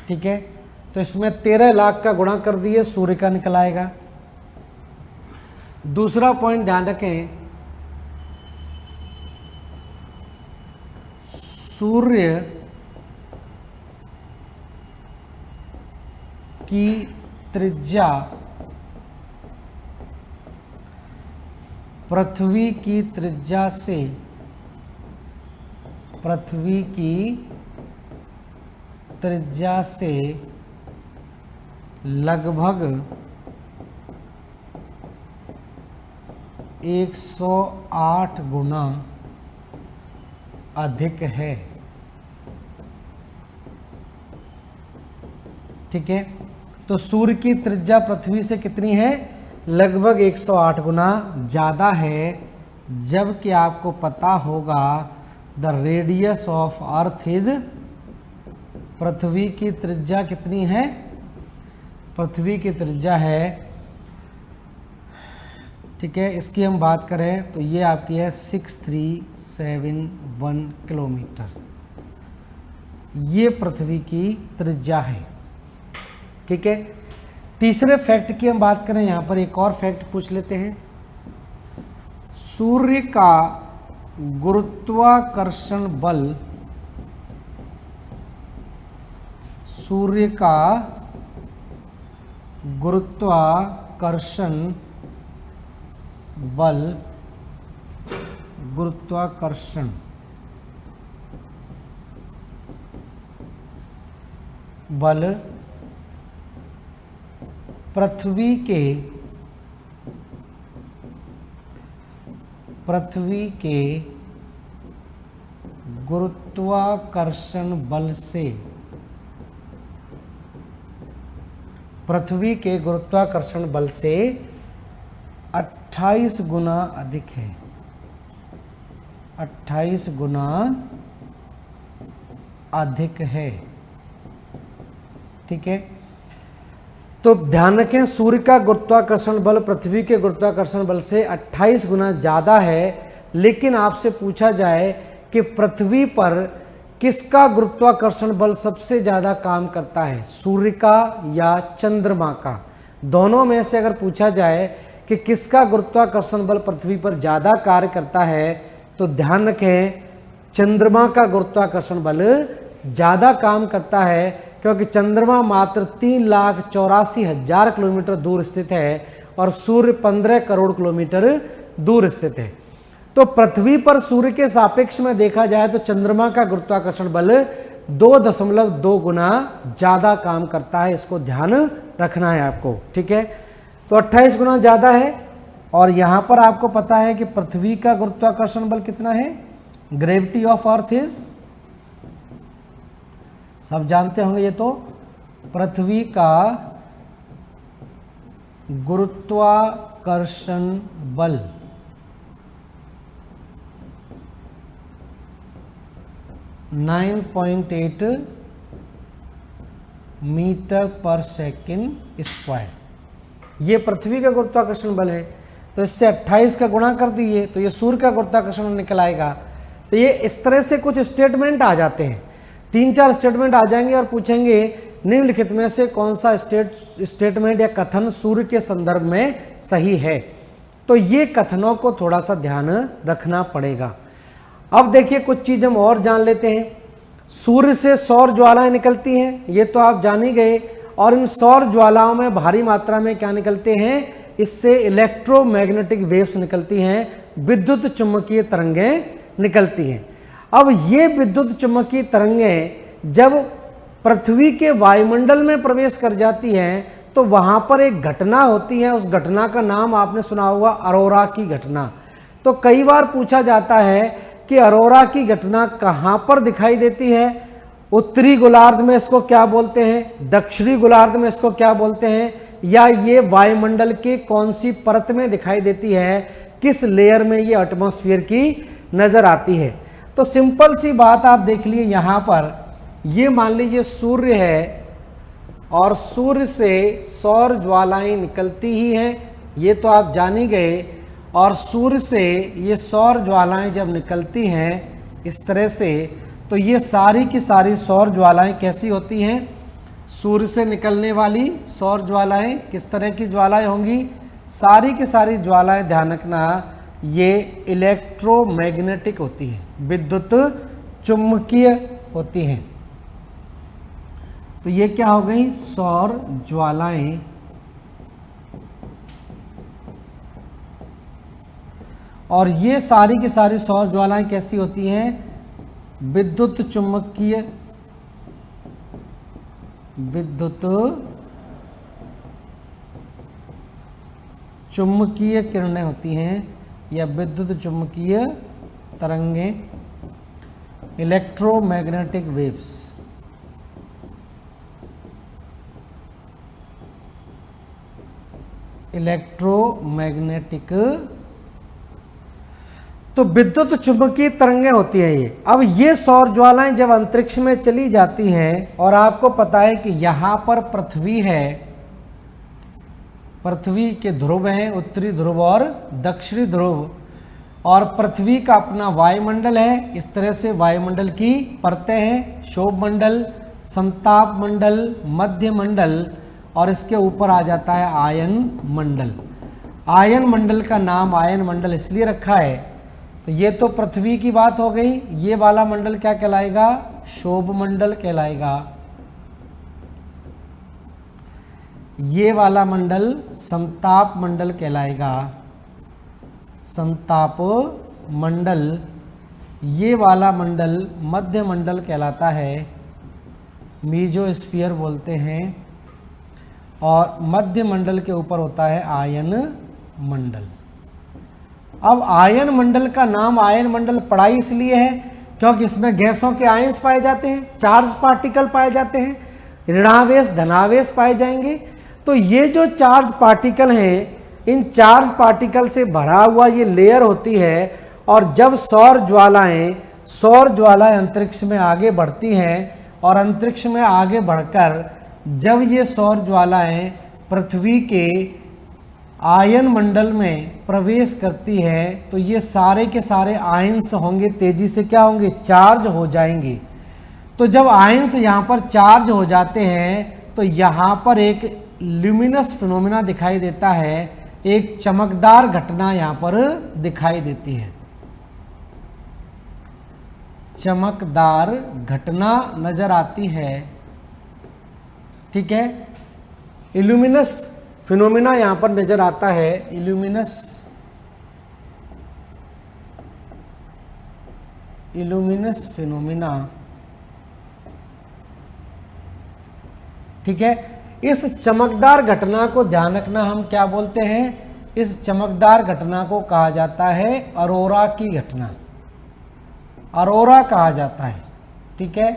ठीक है, तो इसमें 13 लाख का गुणा कर दिए, सूर्य का निकल आएगा। दूसरा पॉइंट ध्यान रखें, सूर्य की त्रिज्या पृथ्वी की त्रिज्या से लगभग 108 गुना अधिक है। ठीक है, तो सूर्य की त्रिज्या पृथ्वी से कितनी है? लगभग 108 गुना ज़्यादा है, जबकि आपको पता होगा the radius of earth is, पृथ्वी की त्रिज्या कितनी है? पृथ्वी की त्रिज्या है, ठीक है, इसकी हम बात करें तो ये आपकी है 6371 किलोमीटर, ये पृथ्वी की त्रिज्या है। ठीक है, तीसरे फैक्ट की हम बात करें, यहाँ पर एक और फैक्ट पूछ लेते हैं। सूर्य का गुरुत्वाकर्षण बल सूर्य का गुरुत्वाकर्षण बल पृथ्वी के गुरुत्वाकर्षण बल से पृथ्वी के गुरुत्वाकर्षण बल से 28 गुना अधिक है। 28 गुना अधिक है। ठीक है, तो ध्यान रखें, सूर्य का गुरुत्वाकर्षण बल पृथ्वी के गुरुत्वाकर्षण बल से 28 गुना ज़्यादा है। लेकिन आपसे पूछा जाए कि पृथ्वी पर किसका गुरुत्वाकर्षण बल सबसे ज़्यादा काम करता है, सूर्य का या चंद्रमा का? दोनों में से अगर पूछा जाए कि किसका गुरुत्वाकर्षण बल पृथ्वी पर ज़्यादा कार्य करता है, तो ध्यान रखें चंद्रमा का गुरुत्वाकर्षण बल ज़्यादा काम करता है, क्योंकि चंद्रमा मात्र 3,84,000 किलोमीटर दूर स्थित है और सूर्य 15 करोड़ किलोमीटर दूर स्थित है। तो पृथ्वी पर सूर्य के सापेक्ष में देखा जाए तो चंद्रमा का गुरुत्वाकर्षण बल 2.2 गुना ज़्यादा काम करता है। इसको ध्यान रखना है आपको। ठीक है, तो 28 गुना ज़्यादा है। और यहाँ पर आपको पता है कि पृथ्वी का गुरुत्वाकर्षण बल कितना है, ग्रेविटी ऑफ अर्थ इज, सब जानते होंगे ये तो, पृथ्वी का गुरुत्वाकर्षण बल 9.8 मीटर पर सेकेंड स्क्वायर, ये पृथ्वी का गुरुत्वाकर्षण बल है। तो इससे 28 का गुणा कर दीजिए तो ये सूर्य का गुरुत्वाकर्षण निकल आएगा। तो ये इस तरह से कुछ स्टेटमेंट आ जाते हैं, 3-4 स्टेटमेंट आ जाएंगे और पूछेंगे निम्नलिखित में से कौन सा स्टेटमेंट या कथन सूर्य के संदर्भ में सही है। तो ये कथनों को थोड़ा सा ध्यान रखना पड़ेगा। अब देखिए कुछ चीज़ हम और जान लेते हैं। सूर्य से सौर ज्वालाएं निकलती हैं, ये तो आप जान ही गए। और इन सौर ज्वालाओं में भारी मात्रा में क्या निकलते हैं, इससे इलेक्ट्रोमैग्नेटिक वेव्स निकलती हैं, विद्युत चुम्बकीय तरंगें निकलती हैं। अब ये विद्युत चुम्बकीय तरंगें जब पृथ्वी के वायुमंडल में प्रवेश कर जाती हैं तो वहाँ पर एक घटना होती है, उस घटना का नाम आपने सुना होगा अरोरा की घटना। तो कई बार पूछा जाता है कि अरोरा की घटना कहाँ पर दिखाई देती है, उत्तरी गोलार्ध में इसको क्या बोलते हैं, दक्षिणी गोलार्ध में इसको क्या बोलते हैं, या ये वायुमंडल के कौन सी परत में दिखाई देती है, किस लेयर में ये एटमॉस्फेयर की नज़र आती है। तो सिंपल सी बात आप देख लिए, यहाँ पर ये मान लीजिए सूर्य है और सूर्य से सौर ज्वालाएं निकलती ही हैं, ये तो आप जान ही गए। और सूर्य से ये सौर ज्वालाएं जब निकलती हैं इस तरह से, तो ये सारी की सारी सौर ज्वालाएं कैसी होती हैं, सूर्य से निकलने वाली सौर ज्वालाएं किस तरह की ज्वालाएं होंगी, सारी की सारी ज्वालाएं ध्यान रखना ये इलेक्ट्रोमैग्नेटिक होती हैं, विद्युत चुम्बकीय होती हैं। तो ये क्या हो गई, सौर ज्वालाएं। और ये सारी की सारी सौर ज्वालाएं कैसी होती हैं, विद्युत चुम्बकीय किरणें होती हैं या विद्युत चुम्बकीय तरंगें, इलेक्ट्रोमैग्नेटिक वेव्स। इलेक्ट्रोमैग्नेटिक, तो विद्युत चुम्बकीय तरंगें होती हैं ये। अब ये सौर ज्वालाएं जब अंतरिक्ष में चली जाती हैं, और आपको पता है कि यहाँ पर पृथ्वी है, पृथ्वी के ध्रुव हैं, उत्तरी ध्रुव और दक्षिणी ध्रुव, और पृथ्वी का अपना वायुमंडल है। इस तरह से वायुमंडल की परतें हैं, क्षोभ मंडल, संताप मंडल, मध्य मंडल, और इसके ऊपर आ जाता है आयन मंडल। आयन मंडल का नाम आयन मंडल इसलिए रखा है तो ये तो पृथ्वी की बात हो गई। ये वाला मंडल क्या कहलाएगा? शोभ मंडल कहलाएगा। ये वाला मंडल समताप मंडल कहलाएगा, समताप मंडल। ये वाला मंडल मध्य मंडल कहलाता है, मीजोस्फीयर बोलते हैं। और मध्य मंडल के ऊपर होता है आयन मंडल। अब आयन मंडल का नाम आयन मंडल पड़ा इसलिए है क्योंकि इसमें गैसों के आयंस पाए जाते हैं, चार्ज पार्टिकल पाए जाते हैं, ऋणावेश धनावेश पाए जाएंगे। तो ये जो चार्ज पार्टिकल हैं, इन चार्ज पार्टिकल से भरा हुआ ये लेयर होती है। और जब सौर ज्वालाएं अंतरिक्ष में आगे बढ़ती हैं और अंतरिक्ष में आगे बढ़कर जब ये सौर ज्वालाएं पृथ्वी के आयन मंडल में प्रवेश करती है तो ये सारे के सारे आयंस होंगे तेजी से क्या होंगे? चार्ज हो जाएंगे। तो जब आयंस यहाँ पर चार्ज हो जाते हैं तो यहाँ पर एक ल्यूमिनस फिनोमेना दिखाई देता है, एक चमकदार घटना यहाँ पर दिखाई देती है, चमकदार घटना नजर आती है। ठीक है, इल्यूमिनस फिनोमेना यहां पर नजर आता है, इल्यूमिनस फिनोमेना। ठीक है, इस चमकदार घटना को ध्यान रखना, हम क्या बोलते हैं? इस चमकदार घटना को कहा जाता है अरोरा की घटना, अरोरा कहा जाता है। ठीक है,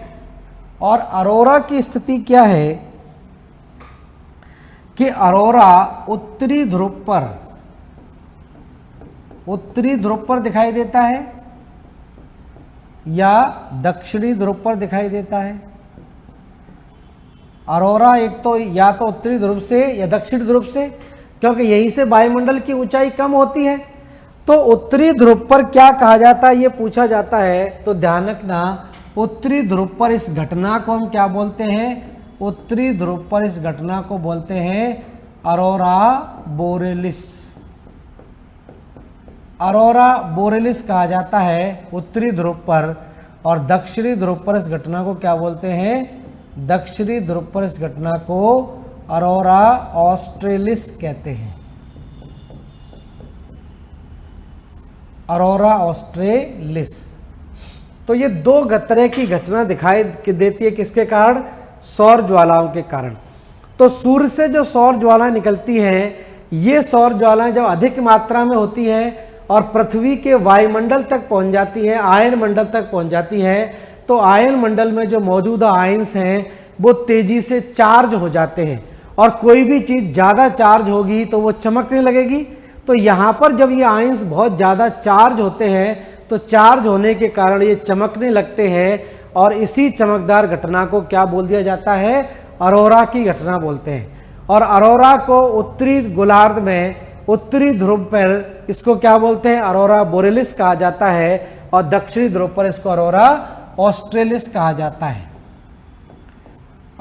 और अरोरा की स्थिति क्या है कि अरोरा उत्तरी ध्रुव पर दिखाई देता है या दक्षिणी ध्रुव पर दिखाई देता है। अरोरा एक तो या तो उत्तरी ध्रुव से या दक्षिणी ध्रुव से, क्योंकि यहीं से वायुमंडल की ऊंचाई कम होती है। तो उत्तरी ध्रुव पर क्या कहा जाता है, ये पूछा जाता है। तो ध्यान रखना, उत्तरी ध्रुव पर इस घटना को हम क्या बोलते हैं? उत्तरी ध्रुव पर इस घटना को बोलते हैं अरोरा बोरेलिस। अरोरा बोरेलिस कहा जाता है उत्तरी ध्रुव पर, और दक्षिणी ध्रुव पर इस घटना को क्या बोलते हैं? दक्षिणी ध्रुव पर इस घटना को अरोरा ऑस्ट्रेलिस कहते हैं, अरोरा ऑस्ट्रेलिस। तो ये दो तरह की घटना दिखाई देती है, किसके कारण? सौर ज्वालाओं के कारण। तो सूर्य से जो सौर ज्वालाएं निकलती हैं, ये सौर ज्वालाएं जब अधिक मात्रा में होती हैं और पृथ्वी के वायुमंडल तक पहुंच जाती हैं, आयन मंडल तक पहुंच जाती हैं, तो आयन मंडल में जो मौजूदा आयंस हैं वो तेजी से चार्ज हो जाते हैं। और कोई भी चीज़ ज़्यादा चार्ज होगी तो वो चमकने लगेगी। तो यहाँ पर जब ये आयंस बहुत ज़्यादा चार्ज होते हैं तो चार्ज होने के कारण ये चमकने लगते हैं, और इसी चमकदार घटना को क्या बोल दिया जाता है? अरोरा की घटना बोलते हैं। और अरोरा को उत्तरी गोलार्ध में उत्तरी ध्रुव पर इसको क्या बोलते हैं? अरोरा बोरेलिस कहा जाता है, और दक्षिणी ध्रुव पर इसको अरोरा ऑस्ट्रेलिस कहा जाता है।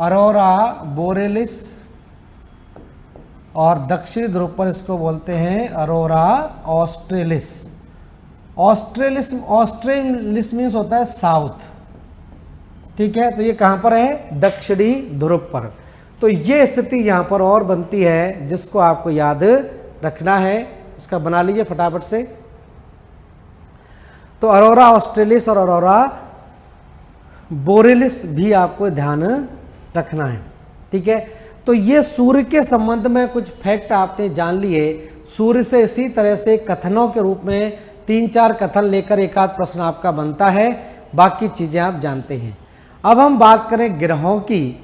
अरोरा बोरेलिस, और दक्षिणी ध्रुव पर इसको बोलते हैं अरोरा ऑस्ट्रेलिस। ऑस्ट्रेलिस मीन्स होता है साउथ। ठीक है, तो ये कहाँ पर है? दक्षिणी ध्रुव पर। तो ये स्थिति यहाँ पर और बनती है जिसको आपको याद रखना है। इसका बना लीजिए फटाफट से। तो अरोरा ऑस्ट्रेलिस और अरोरा बोरेलिस भी आपको ध्यान रखना है। ठीक है, तो ये सूर्य के संबंध में कुछ फैक्ट आपने जान लिए। सूर्य से इसी तरह से कथनों के रूप में 3-4 कथन लेकर एक आध प्रश्न आपका बनता है, बाकी चीज़ें आप जानते हैं। अब हम बात करें ग्रहों की।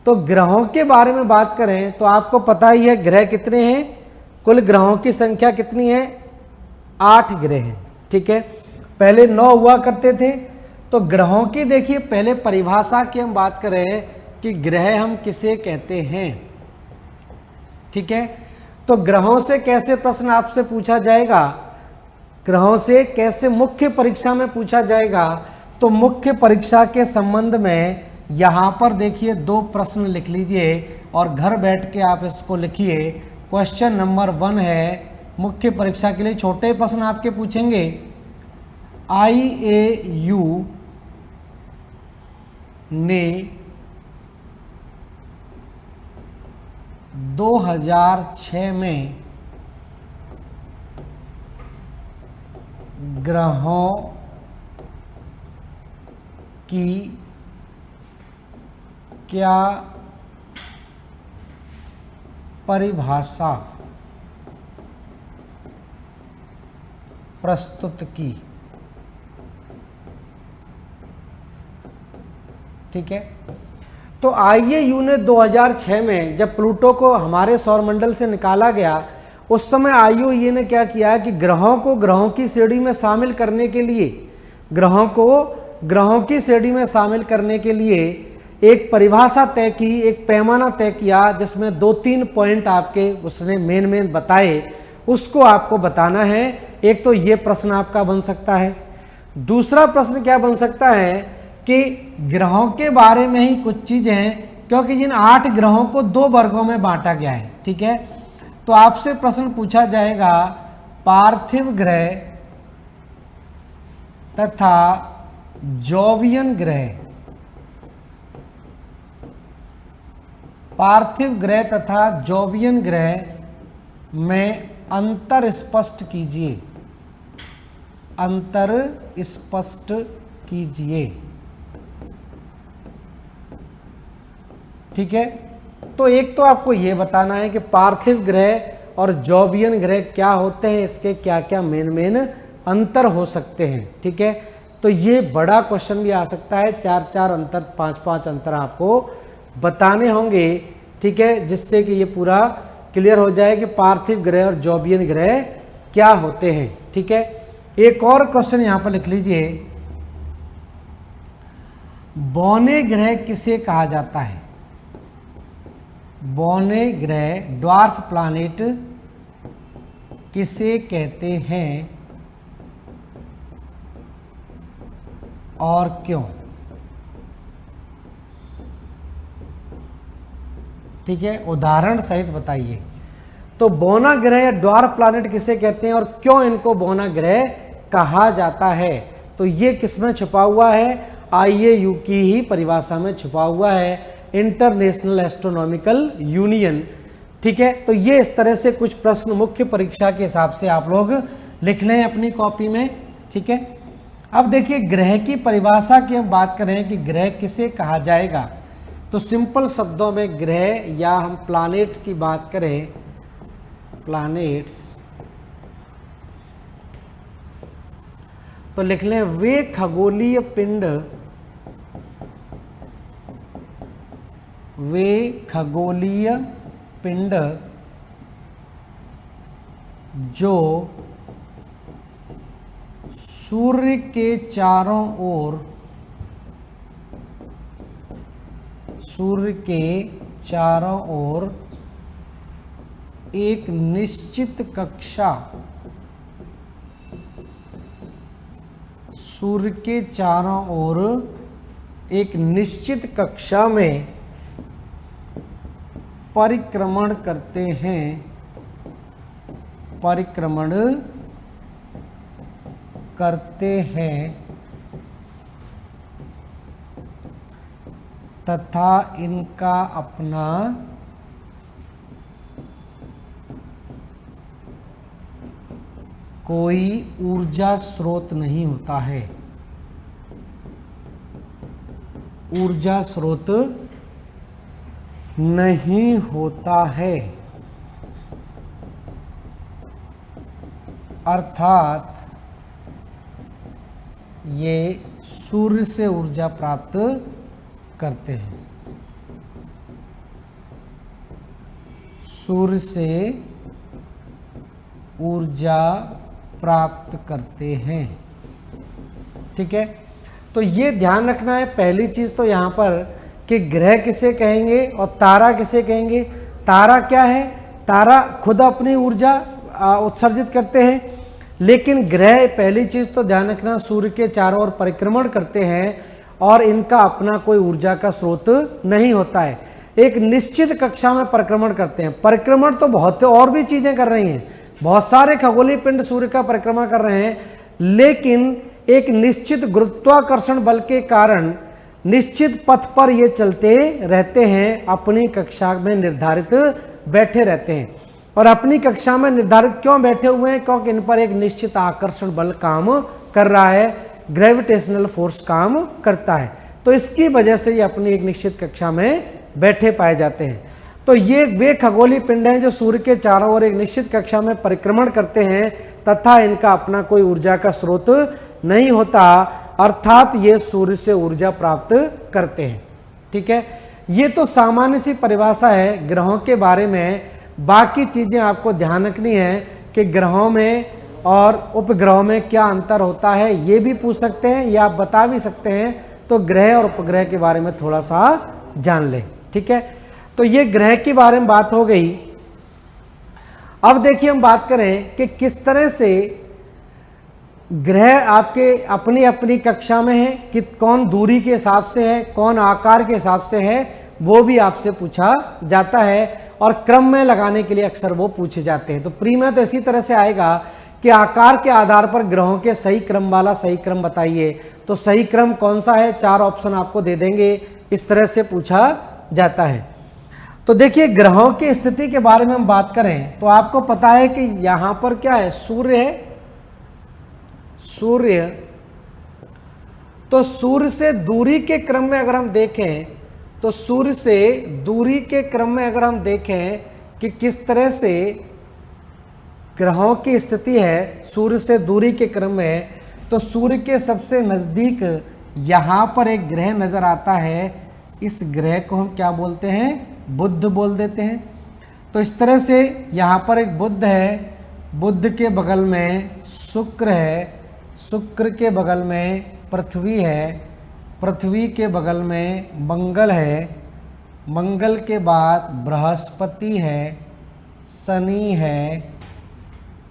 तो ग्रहों के बारे में बात करें तो आपको पता ही है ग्रह कितने हैं, कुल ग्रहों की संख्या कितनी है? 8 ग्रह हैं। ठीक है, पहले 9 हुआ करते थे। तो ग्रहों की देखिए, पहले परिभाषा की हम बात करें कि ग्रह हम किसे कहते हैं। ठीक है, तो ग्रहों से कैसे प्रश्न आपसे पूछा जाएगा, ग्रहों से कैसे मुख्य परीक्षा में पूछा जाएगा? तो मुख्य परीक्षा के संबंध में यहाँ पर देखिए 2 प्रश्न लिख लीजिए और घर बैठ के आप इसको लिखिए। क्वेश्चन नंबर 1 है, मुख्य परीक्षा के लिए छोटे प्रश्न आपके पूछेंगे। IAU ने 2006 में ग्रहों की क्या परिभाषा प्रस्तुत की। ठीक है, तो IAU ने 2006 में जब प्लूटो को हमारे सौरमंडल से निकाला गया, उस समय IAU ने क्या किया कि ग्रहों को ग्रहों की श्रेणी में शामिल करने के लिए, ग्रहों को ग्रहों की श्रेणी में शामिल करने के लिए एक परिभाषा तय की, एक पैमाना तय किया, जिसमें 2-3 पॉइंट आपके उसने मेन बताए, उसको आपको बताना है। एक तो ये प्रश्न आपका बन सकता है। दूसरा प्रश्न क्या बन सकता है कि ग्रहों के बारे में ही कुछ चीजें, क्योंकि जिन 8 ग्रहों को 2 वर्गों में बांटा गया है। ठीक है, तो आपसे प्रश्न पूछा जाएगा पार्थिव ग्रह तथा जोवियन ग्रह, पार्थिव ग्रह तथा जोवियन ग्रह में अंतर स्पष्ट कीजिए, अंतर स्पष्ट कीजिए। ठीक है, तो एक तो आपको यह बताना है कि पार्थिव ग्रह और जोवियन ग्रह क्या होते हैं, इसके क्या क्या मेन अंतर हो सकते हैं। ठीक है, तो ये बड़ा क्वेश्चन भी आ सकता है, 4-4 अंतर, 5-5 अंतर आपको बताने होंगे। ठीक है, जिससे कि ये पूरा क्लियर हो जाए कि पार्थिव ग्रह और जोवियन ग्रह क्या होते हैं। ठीक है, एक और क्वेश्चन यहां पर लिख लीजिए, बौने ग्रह किसे कहा जाता है? बौने ग्रह, ड्वार्फ प्लैनेट किसे कहते हैं और क्यों? ठीक है, उदाहरण सहित बताइए। तो बौना ग्रह या ड्वार्फ प्लैनेट किसे कहते हैं और क्यों इनको बौना ग्रह कहा जाता है? तो ये किसमें छुपा हुआ है? IAU की ही परिभाषा में छुपा हुआ है, इंटरनेशनल एस्ट्रोनॉमिकल यूनियन। ठीक है, तो ये इस तरह से कुछ प्रश्न मुख्य परीक्षा के हिसाब से आप लोग लिख लें अपनी कॉपी में। ठीक है, अब देखिए ग्रह की परिभाषा की हम बात करें कि ग्रह किसे कहा जाएगा, तो सिंपल शब्दों में ग्रह या हम प्लैनेट की बात करें, प्लैनेट्स, तो लिख लें वे खगोलीय पिंड, वे खगोलीय पिंड जो सूर्य के चारों ओर, सूर्य के चारों ओर एक निश्चित कक्षा, सूर्य के चारों ओर एक निश्चित कक्षा में परिक्रमण करते हैं, परिक्रमण करते हैं तथा इनका अपना कोई ऊर्जा स्रोत नहीं होता है, ऊर्जा स्रोत नहीं होता है, अर्थात ये सूर्य से ऊर्जा प्राप्त करते हैं, सूर्य से ऊर्जा प्राप्त करते हैं। ठीक है, तो ये ध्यान रखना है पहली चीज तो यहाँ पर कि ग्रह किसे कहेंगे और तारा किसे कहेंगे। तारा क्या है? तारा खुद अपनी ऊर्जा उत्सर्जित करते हैं, लेकिन ग्रह पहली चीज तो ध्यान रखना सूर्य के चारों ओर परिक्रमण करते हैं और इनका अपना कोई ऊर्जा का स्रोत नहीं होता है, एक निश्चित कक्षा में परिक्रमण करते हैं। परिक्रमण तो बहुत और भी चीजें कर रही हैं, बहुत सारे खगोलीय पिंड सूर्य का परिक्रमा कर रहे हैं, लेकिन एक निश्चित गुरुत्वाकर्षण बल के कारण निश्चित पथ पर ये चलते रहते हैं, अपनी कक्षा में निर्धारित बैठे रहते हैं। और अपनी कक्षा में निर्धारित क्यों बैठे हुए हैं? क्योंकि इन पर एक निश्चित आकर्षण बल काम कर रहा है, ग्रेविटेशनल फोर्स काम करता है, तो इसकी वजह से ये अपनी एक निश्चित कक्षा में बैठे पाए जाते हैं। तो ये वे खगोलीय पिंड हैं जो सूर्य के चारों ओर एक निश्चित कक्षा में परिक्रमण करते हैं तथा इनका अपना कोई ऊर्जा का स्रोत नहीं होता, अर्थात ये सूर्य से ऊर्जा प्राप्त करते हैं। ठीक है, ये तो सामान्य सी परिभाषा है ग्रहों के बारे में। बाकी चीजें आपको ध्यान रखनी है कि ग्रहों में और उपग्रहों में क्या अंतर होता है, ये भी पूछ सकते हैं या आप बता भी सकते हैं। तो ग्रह और उपग्रह के बारे में थोड़ा सा जान लें। ठीक है, तो ये ग्रह के बारे में बात हो गई। अब देखिए हम बात करें कि किस तरह से ग्रह आपके अपनी अपनी कक्षा में है, कि कौन दूरी के हिसाब से है, कौन आकार के हिसाब से है, वो भी आपसे पूछा जाता है। और क्रम में लगाने के लिए अक्सर वो पूछे जाते हैं। तो प्री में तो इसी तरह से आएगा कि आकार के आधार पर ग्रहों के सही क्रम वाला सही क्रम बताइए। तो सही क्रम कौन सा है, 4 ऑप्शन आपको दे देंगे, इस तरह से पूछा जाता है। तो देखिए ग्रहों की स्थिति के बारे में हम बात करें तो आपको पता है कि यहां पर क्या है, सूर्य है। सूर्य, तो सूर्य से दूरी के क्रम में अगर हम देखें तो सूर्य से दूरी के क्रम में अगर हम देखें कि किस तरह से ग्रहों की स्थिति है सूर्य से दूरी के क्रम में, तो सूर्य के सबसे नज़दीक यहाँ पर एक ग्रह नज़र आता है। इस ग्रह को हम क्या बोलते हैं, बुध बोल देते हैं। तो इस तरह से यहाँ पर एक बुध है, बुध के बगल में शुक्र है, शुक्र के बगल में पृथ्वी है, पृथ्वी के बगल में मंगल है, मंगल के बाद बृहस्पति है, शनि है,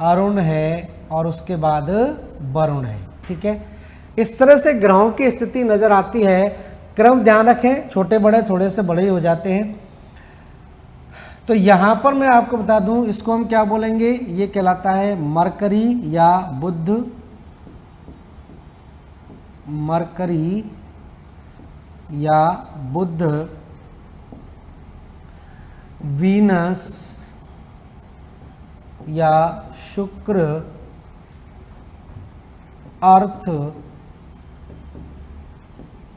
अरुण है और उसके बाद वरुण है। ठीक है, इस तरह से ग्रहों की स्थिति नजर आती है। क्रम ध्यान रखें, छोटे बड़े थोड़े से बड़े हो जाते हैं। तो यहाँ पर मैं आपको बता दूं, इसको हम क्या बोलेंगे, ये कहलाता है मरकरी या बुध, मरकरी या बुध, वीनस या शुक्र, अर्थ,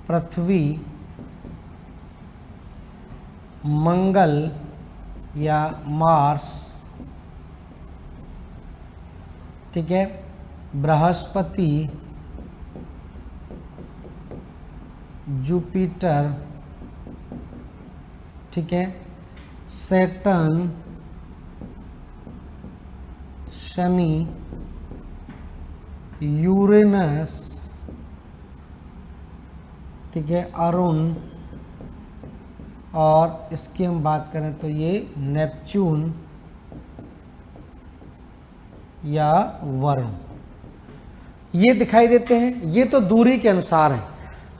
पृथ्वी, मंगल या मार्स, ठीक है, बृहस्पति, जुपिटर, ठीक है, सैटर्न, शनि, यूरेनस, ठीक है, अरुण, और इसकी हम बात करें तो ये नेपच्यून या वरुण, ये दिखाई देते हैं। ये तो दूरी के अनुसार है।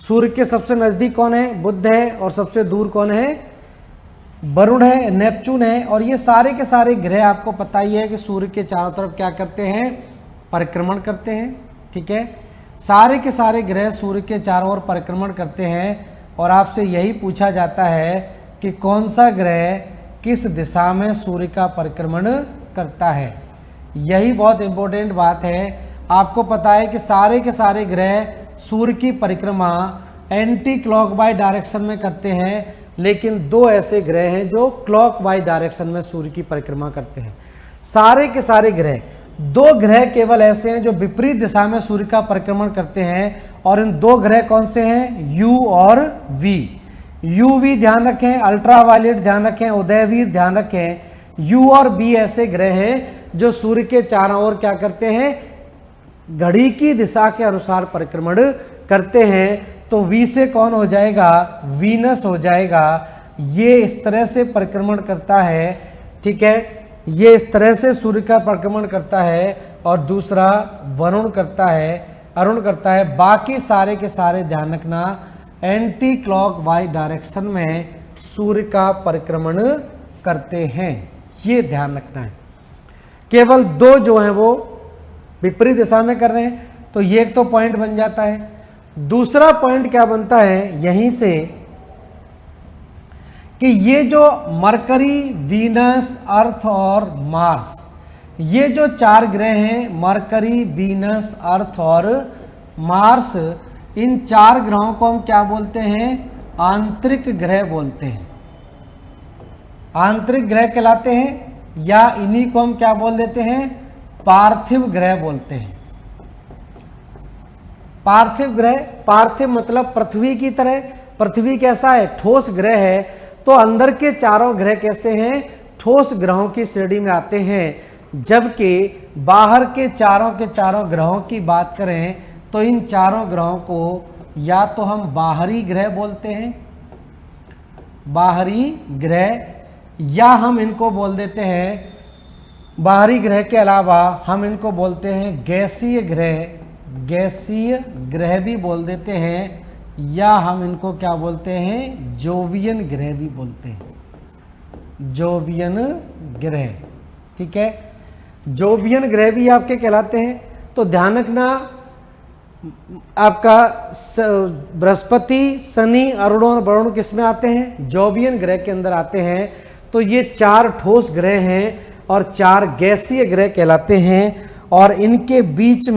सूर्य के सबसे नज़दीक कौन है, बुध है, और सबसे दूर कौन है, वरुण है, नेपच्यून है। और ये सारे के सारे ग्रह आपको पता ही है कि सूर्य के चारों तरफ क्या करते हैं, परिक्रमण करते हैं। ठीक है, सारे के सारे ग्रह सूर्य के चारों ओर परिक्रमण करते हैं। और आपसे यही पूछा जाता है कि कौन सा ग्रह किस दिशा में सूर्य का परिक्रमण करता है। यही बहुत इंपॉर्टेंट बात है। आपको पता है कि सारे के सारे ग्रह सूर्य की परिक्रमा एंटी क्लॉकवाइज डायरेक्शन में करते हैं, लेकिन 2 ऐसे ग्रह हैं जो क्लॉकवाइज डायरेक्शन में सूर्य की परिक्रमा करते हैं। सारे के सारे ग्रह, 2 ग्रह केवल ऐसे हैं जो विपरीत दिशा में सूर्य का परिक्रमण करते हैं। और इन 2 ग्रह कौन से हैं, यू और वी। यू वी ध्यान रखें, अल्ट्रावायलेट ध्यान रखें, उदयवीर ध्यान रखें। यू और बी ऐसे ग्रह हैं जो सूर्य के चारों ओर क्या करते हैं, घड़ी की दिशा के अनुसार परिक्रमण करते हैं। तो वी से कौन हो जाएगा, वीनस हो जाएगा। ये इस तरह से परिक्रमण करता है। ठीक है, ये इस तरह से सूर्य का परिक्रमण करता है। और दूसरा वरुण करता है, अरुण करता है। बाकी सारे के सारे ध्यान रखना एंटी क्लॉकवाइज डायरेक्शन में सूर्य का परिक्रमण करते हैं, ये ध्यान रखना है। केवल 2 जो हैं वो विपरीत दिशा में कर रहे हैं। तो ये एक तो पॉइंट बन जाता है। दूसरा पॉइंट क्या बनता है यहीं से कि ये जो मरकरी, वीनस, अर्थ और मार्स, ये जो 4 ग्रह हैं, मरकरी, वीनस, अर्थ और मार्स, इन 4 ग्रहों को हम क्या बोलते हैं? आंतरिक ग्रह बोलते हैं। आंतरिक ग्रह कहलाते हैं, या इन्हीं को हम क्या बोल देते हैं? पार्थिव ग्रह बोलते हैं। पार्थिव ग्रह, पार्थिव मतलब पृथ्वी की तरह। पृथ्वी कैसा है? ठोस ग्रह है। तो अंदर के चारों ग्रह कैसे हैं? ठोस ग्रहों की श्रेणी में आते हैं। जबकि बाहर के चारों ग्रहों की बात करें तो इन चारों ग्रहों को या तो हम बाहरी ग्रह बोलते हैं, बाहरी ग्रह, या हम इनको बोल देते हैं, बाहरी ग्रह के अलावा हम इनको बोलते हैं गैसीय ग्रह, गैसीय ग्रह भी बोल देते हैं, या हम इनको क्या बोलते हैं? जोवियन ग्रह भी बोलते हैं, जोवियन ग्रह। ठीक है, जोवियन ग्रह भी आपके कहलाते हैं। तो ध्यान रखना, आपका बृहस्पति, शनि, अरुण और वरुण किस में आते हैं? जोवियन ग्रह के अंदर आते हैं। तो ये 4 ठोस ग्रह हैं और 4 गैसीय ग्रह कहलाते हैं। और इनके बीच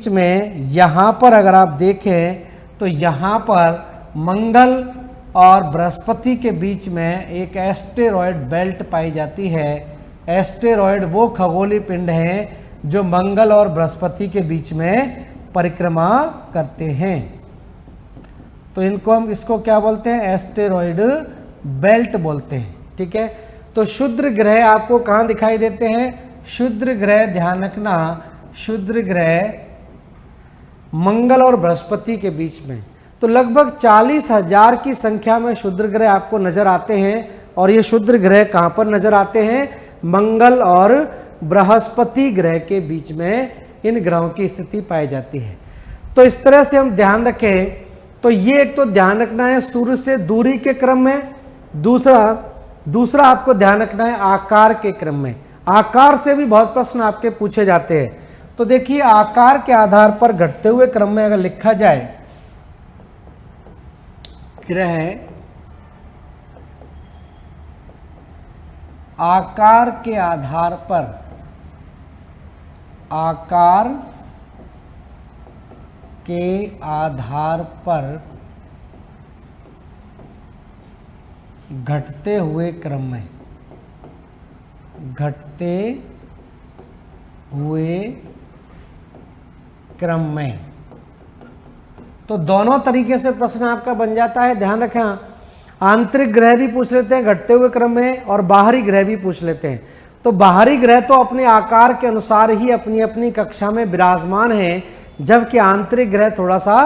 में यहाँ पर अगर आप देखें तो यहाँ पर मंगल और बृहस्पति के बीच में एक एस्टेरॉयड बेल्ट पाई जाती है। एस्टेरॉयड वो खगोलीय पिंड हैं जो मंगल और बृहस्पति के बीच में परिक्रमा करते हैं। तो इनको हम इसको क्या बोलते हैं? एस्टेरॉयड बेल्ट बोलते हैं। ठीक है, तो क्षुद्र ग्रह आपको कहाँ दिखाई देते हैं? क्षुद्र ग्रह, ध्यान रखना, क्षुद्र ग्रह मंगल और बृहस्पति के बीच में। तो लगभग 40,000 की संख्या में क्षुद्र ग्रह आपको नजर आते हैं। और ये क्षुद्र ग्रह कहाँ पर नजर आते हैं? मंगल और बृहस्पति ग्रह के बीच में इन ग्रहों की स्थिति पाई जाती है। तो इस तरह से हम ध्यान रखें तो ये एक तो ध्यान रखना है सूर्य से दूरी के क्रम में, दूसरा आपको ध्यान रखना है आकार के क्रम में। आकार से भी बहुत प्रश्न आपके पूछे जाते हैं। तो देखिए, आकार के आधार पर घटते हुए क्रम में अगर लिखा जाए, ग्रह आकार के आधार पर, आकार के आधार पर घटते हुए क्रम में, घटते हुए क्रम में, तो दोनों तरीके से प्रश्न आपका बन जाता है। ध्यान रखें, आंतरिक ग्रह भी पूछ लेते हैं घटते हुए क्रम में और बाहरी ग्रह भी पूछ लेते हैं। तो बाहरी ग्रह तो अपने आकार के अनुसार ही अपनी अपनी कक्षा में विराजमान हैं, जबकि आंतरिक ग्रह थोड़ा सा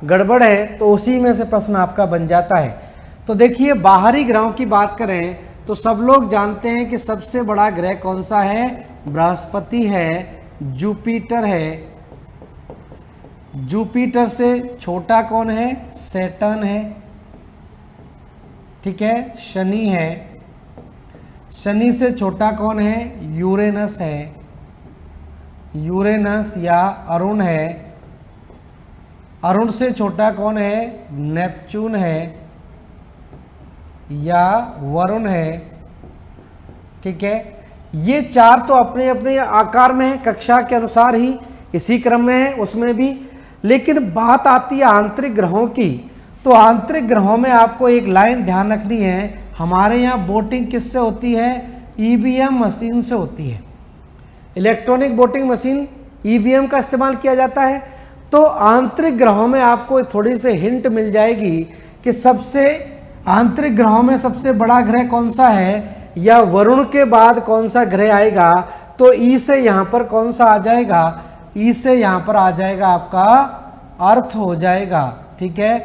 गड़बड़ है, तो उसी में से प्रश्न आपका बन जाता है। तो देखिए, बाहरी ग्रहों की बात करें तो सब लोग जानते हैं कि सबसे बड़ा ग्रह कौन सा है? बृहस्पति है, जुपिटर है। जुपिटर से छोटा कौन है? सैटर्न है। ठीक है, शनि है। शनि से छोटा कौन है? यूरेनस है। यूरेनस या अरुण है। अरुण से छोटा कौन है? नेपच्यून है या वरुण है। ठीक है, ये 4 तो अपने अपने आकार में है, कक्षा के अनुसार ही इसी क्रम में है उसमें भी। लेकिन बात आती है आंतरिक ग्रहों की, तो आंतरिक ग्रहों में आपको एक लाइन ध्यान रखनी है। हमारे यहाँ वोटिंग किससे होती है? ईवीएम मशीन से होती है। इलेक्ट्रॉनिक वोटिंग मशीन ईवीएम का इस्तेमाल किया जाता है। तो आंतरिक ग्रहों में आपको थोड़ी सी हिंट मिल जाएगी कि सबसे आंतरिक ग्रहों में सबसे बड़ा ग्रह कौन सा है, या वरुण के बाद कौन सा ग्रह आएगा। तो ई से यहाँ पर कौन सा आ जाएगा? ई से यहाँ पर आ जाएगा आपका अर्थ हो जाएगा। ठीक है,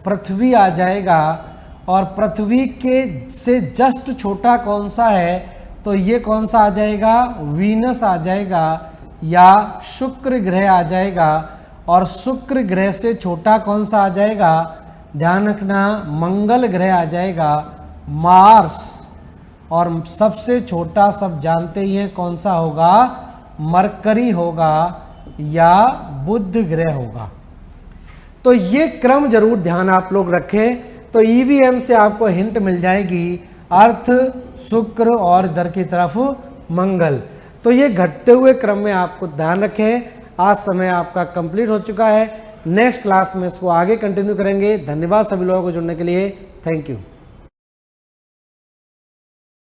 पृथ्वी आ जाएगा। और पृथ्वी के से जस्ट छोटा कौन सा है? तो ये कौन सा आ जाएगा? वीनस आ जाएगा या शुक्र ग्रह आ जाएगा। और शुक्र ग्रह से छोटा कौन सा आ जाएगा? ध्यान रखना, मंगल ग्रह आ जाएगा, मार्स। और सबसे छोटा सब जानते ही हैं कौन सा होगा? मरकरी होगा। या बुध ग्रह होगा। तो ये क्रम जरूर ध्यान आप लोग रखें। तो ईवीएम से आपको हिंट मिल जाएगी, अर्थ, शुक्र और इधर की तरफ मंगल। तो ये घटते हुए क्रम में आपको ध्यान रखें। आज समय आपका कंप्लीट हो चुका है। नेक्स्ट क्लास में इसको आगे कंटिन्यू करेंगे। धन्यवाद सभी लोगों को जुड़ने के लिए। Thank you.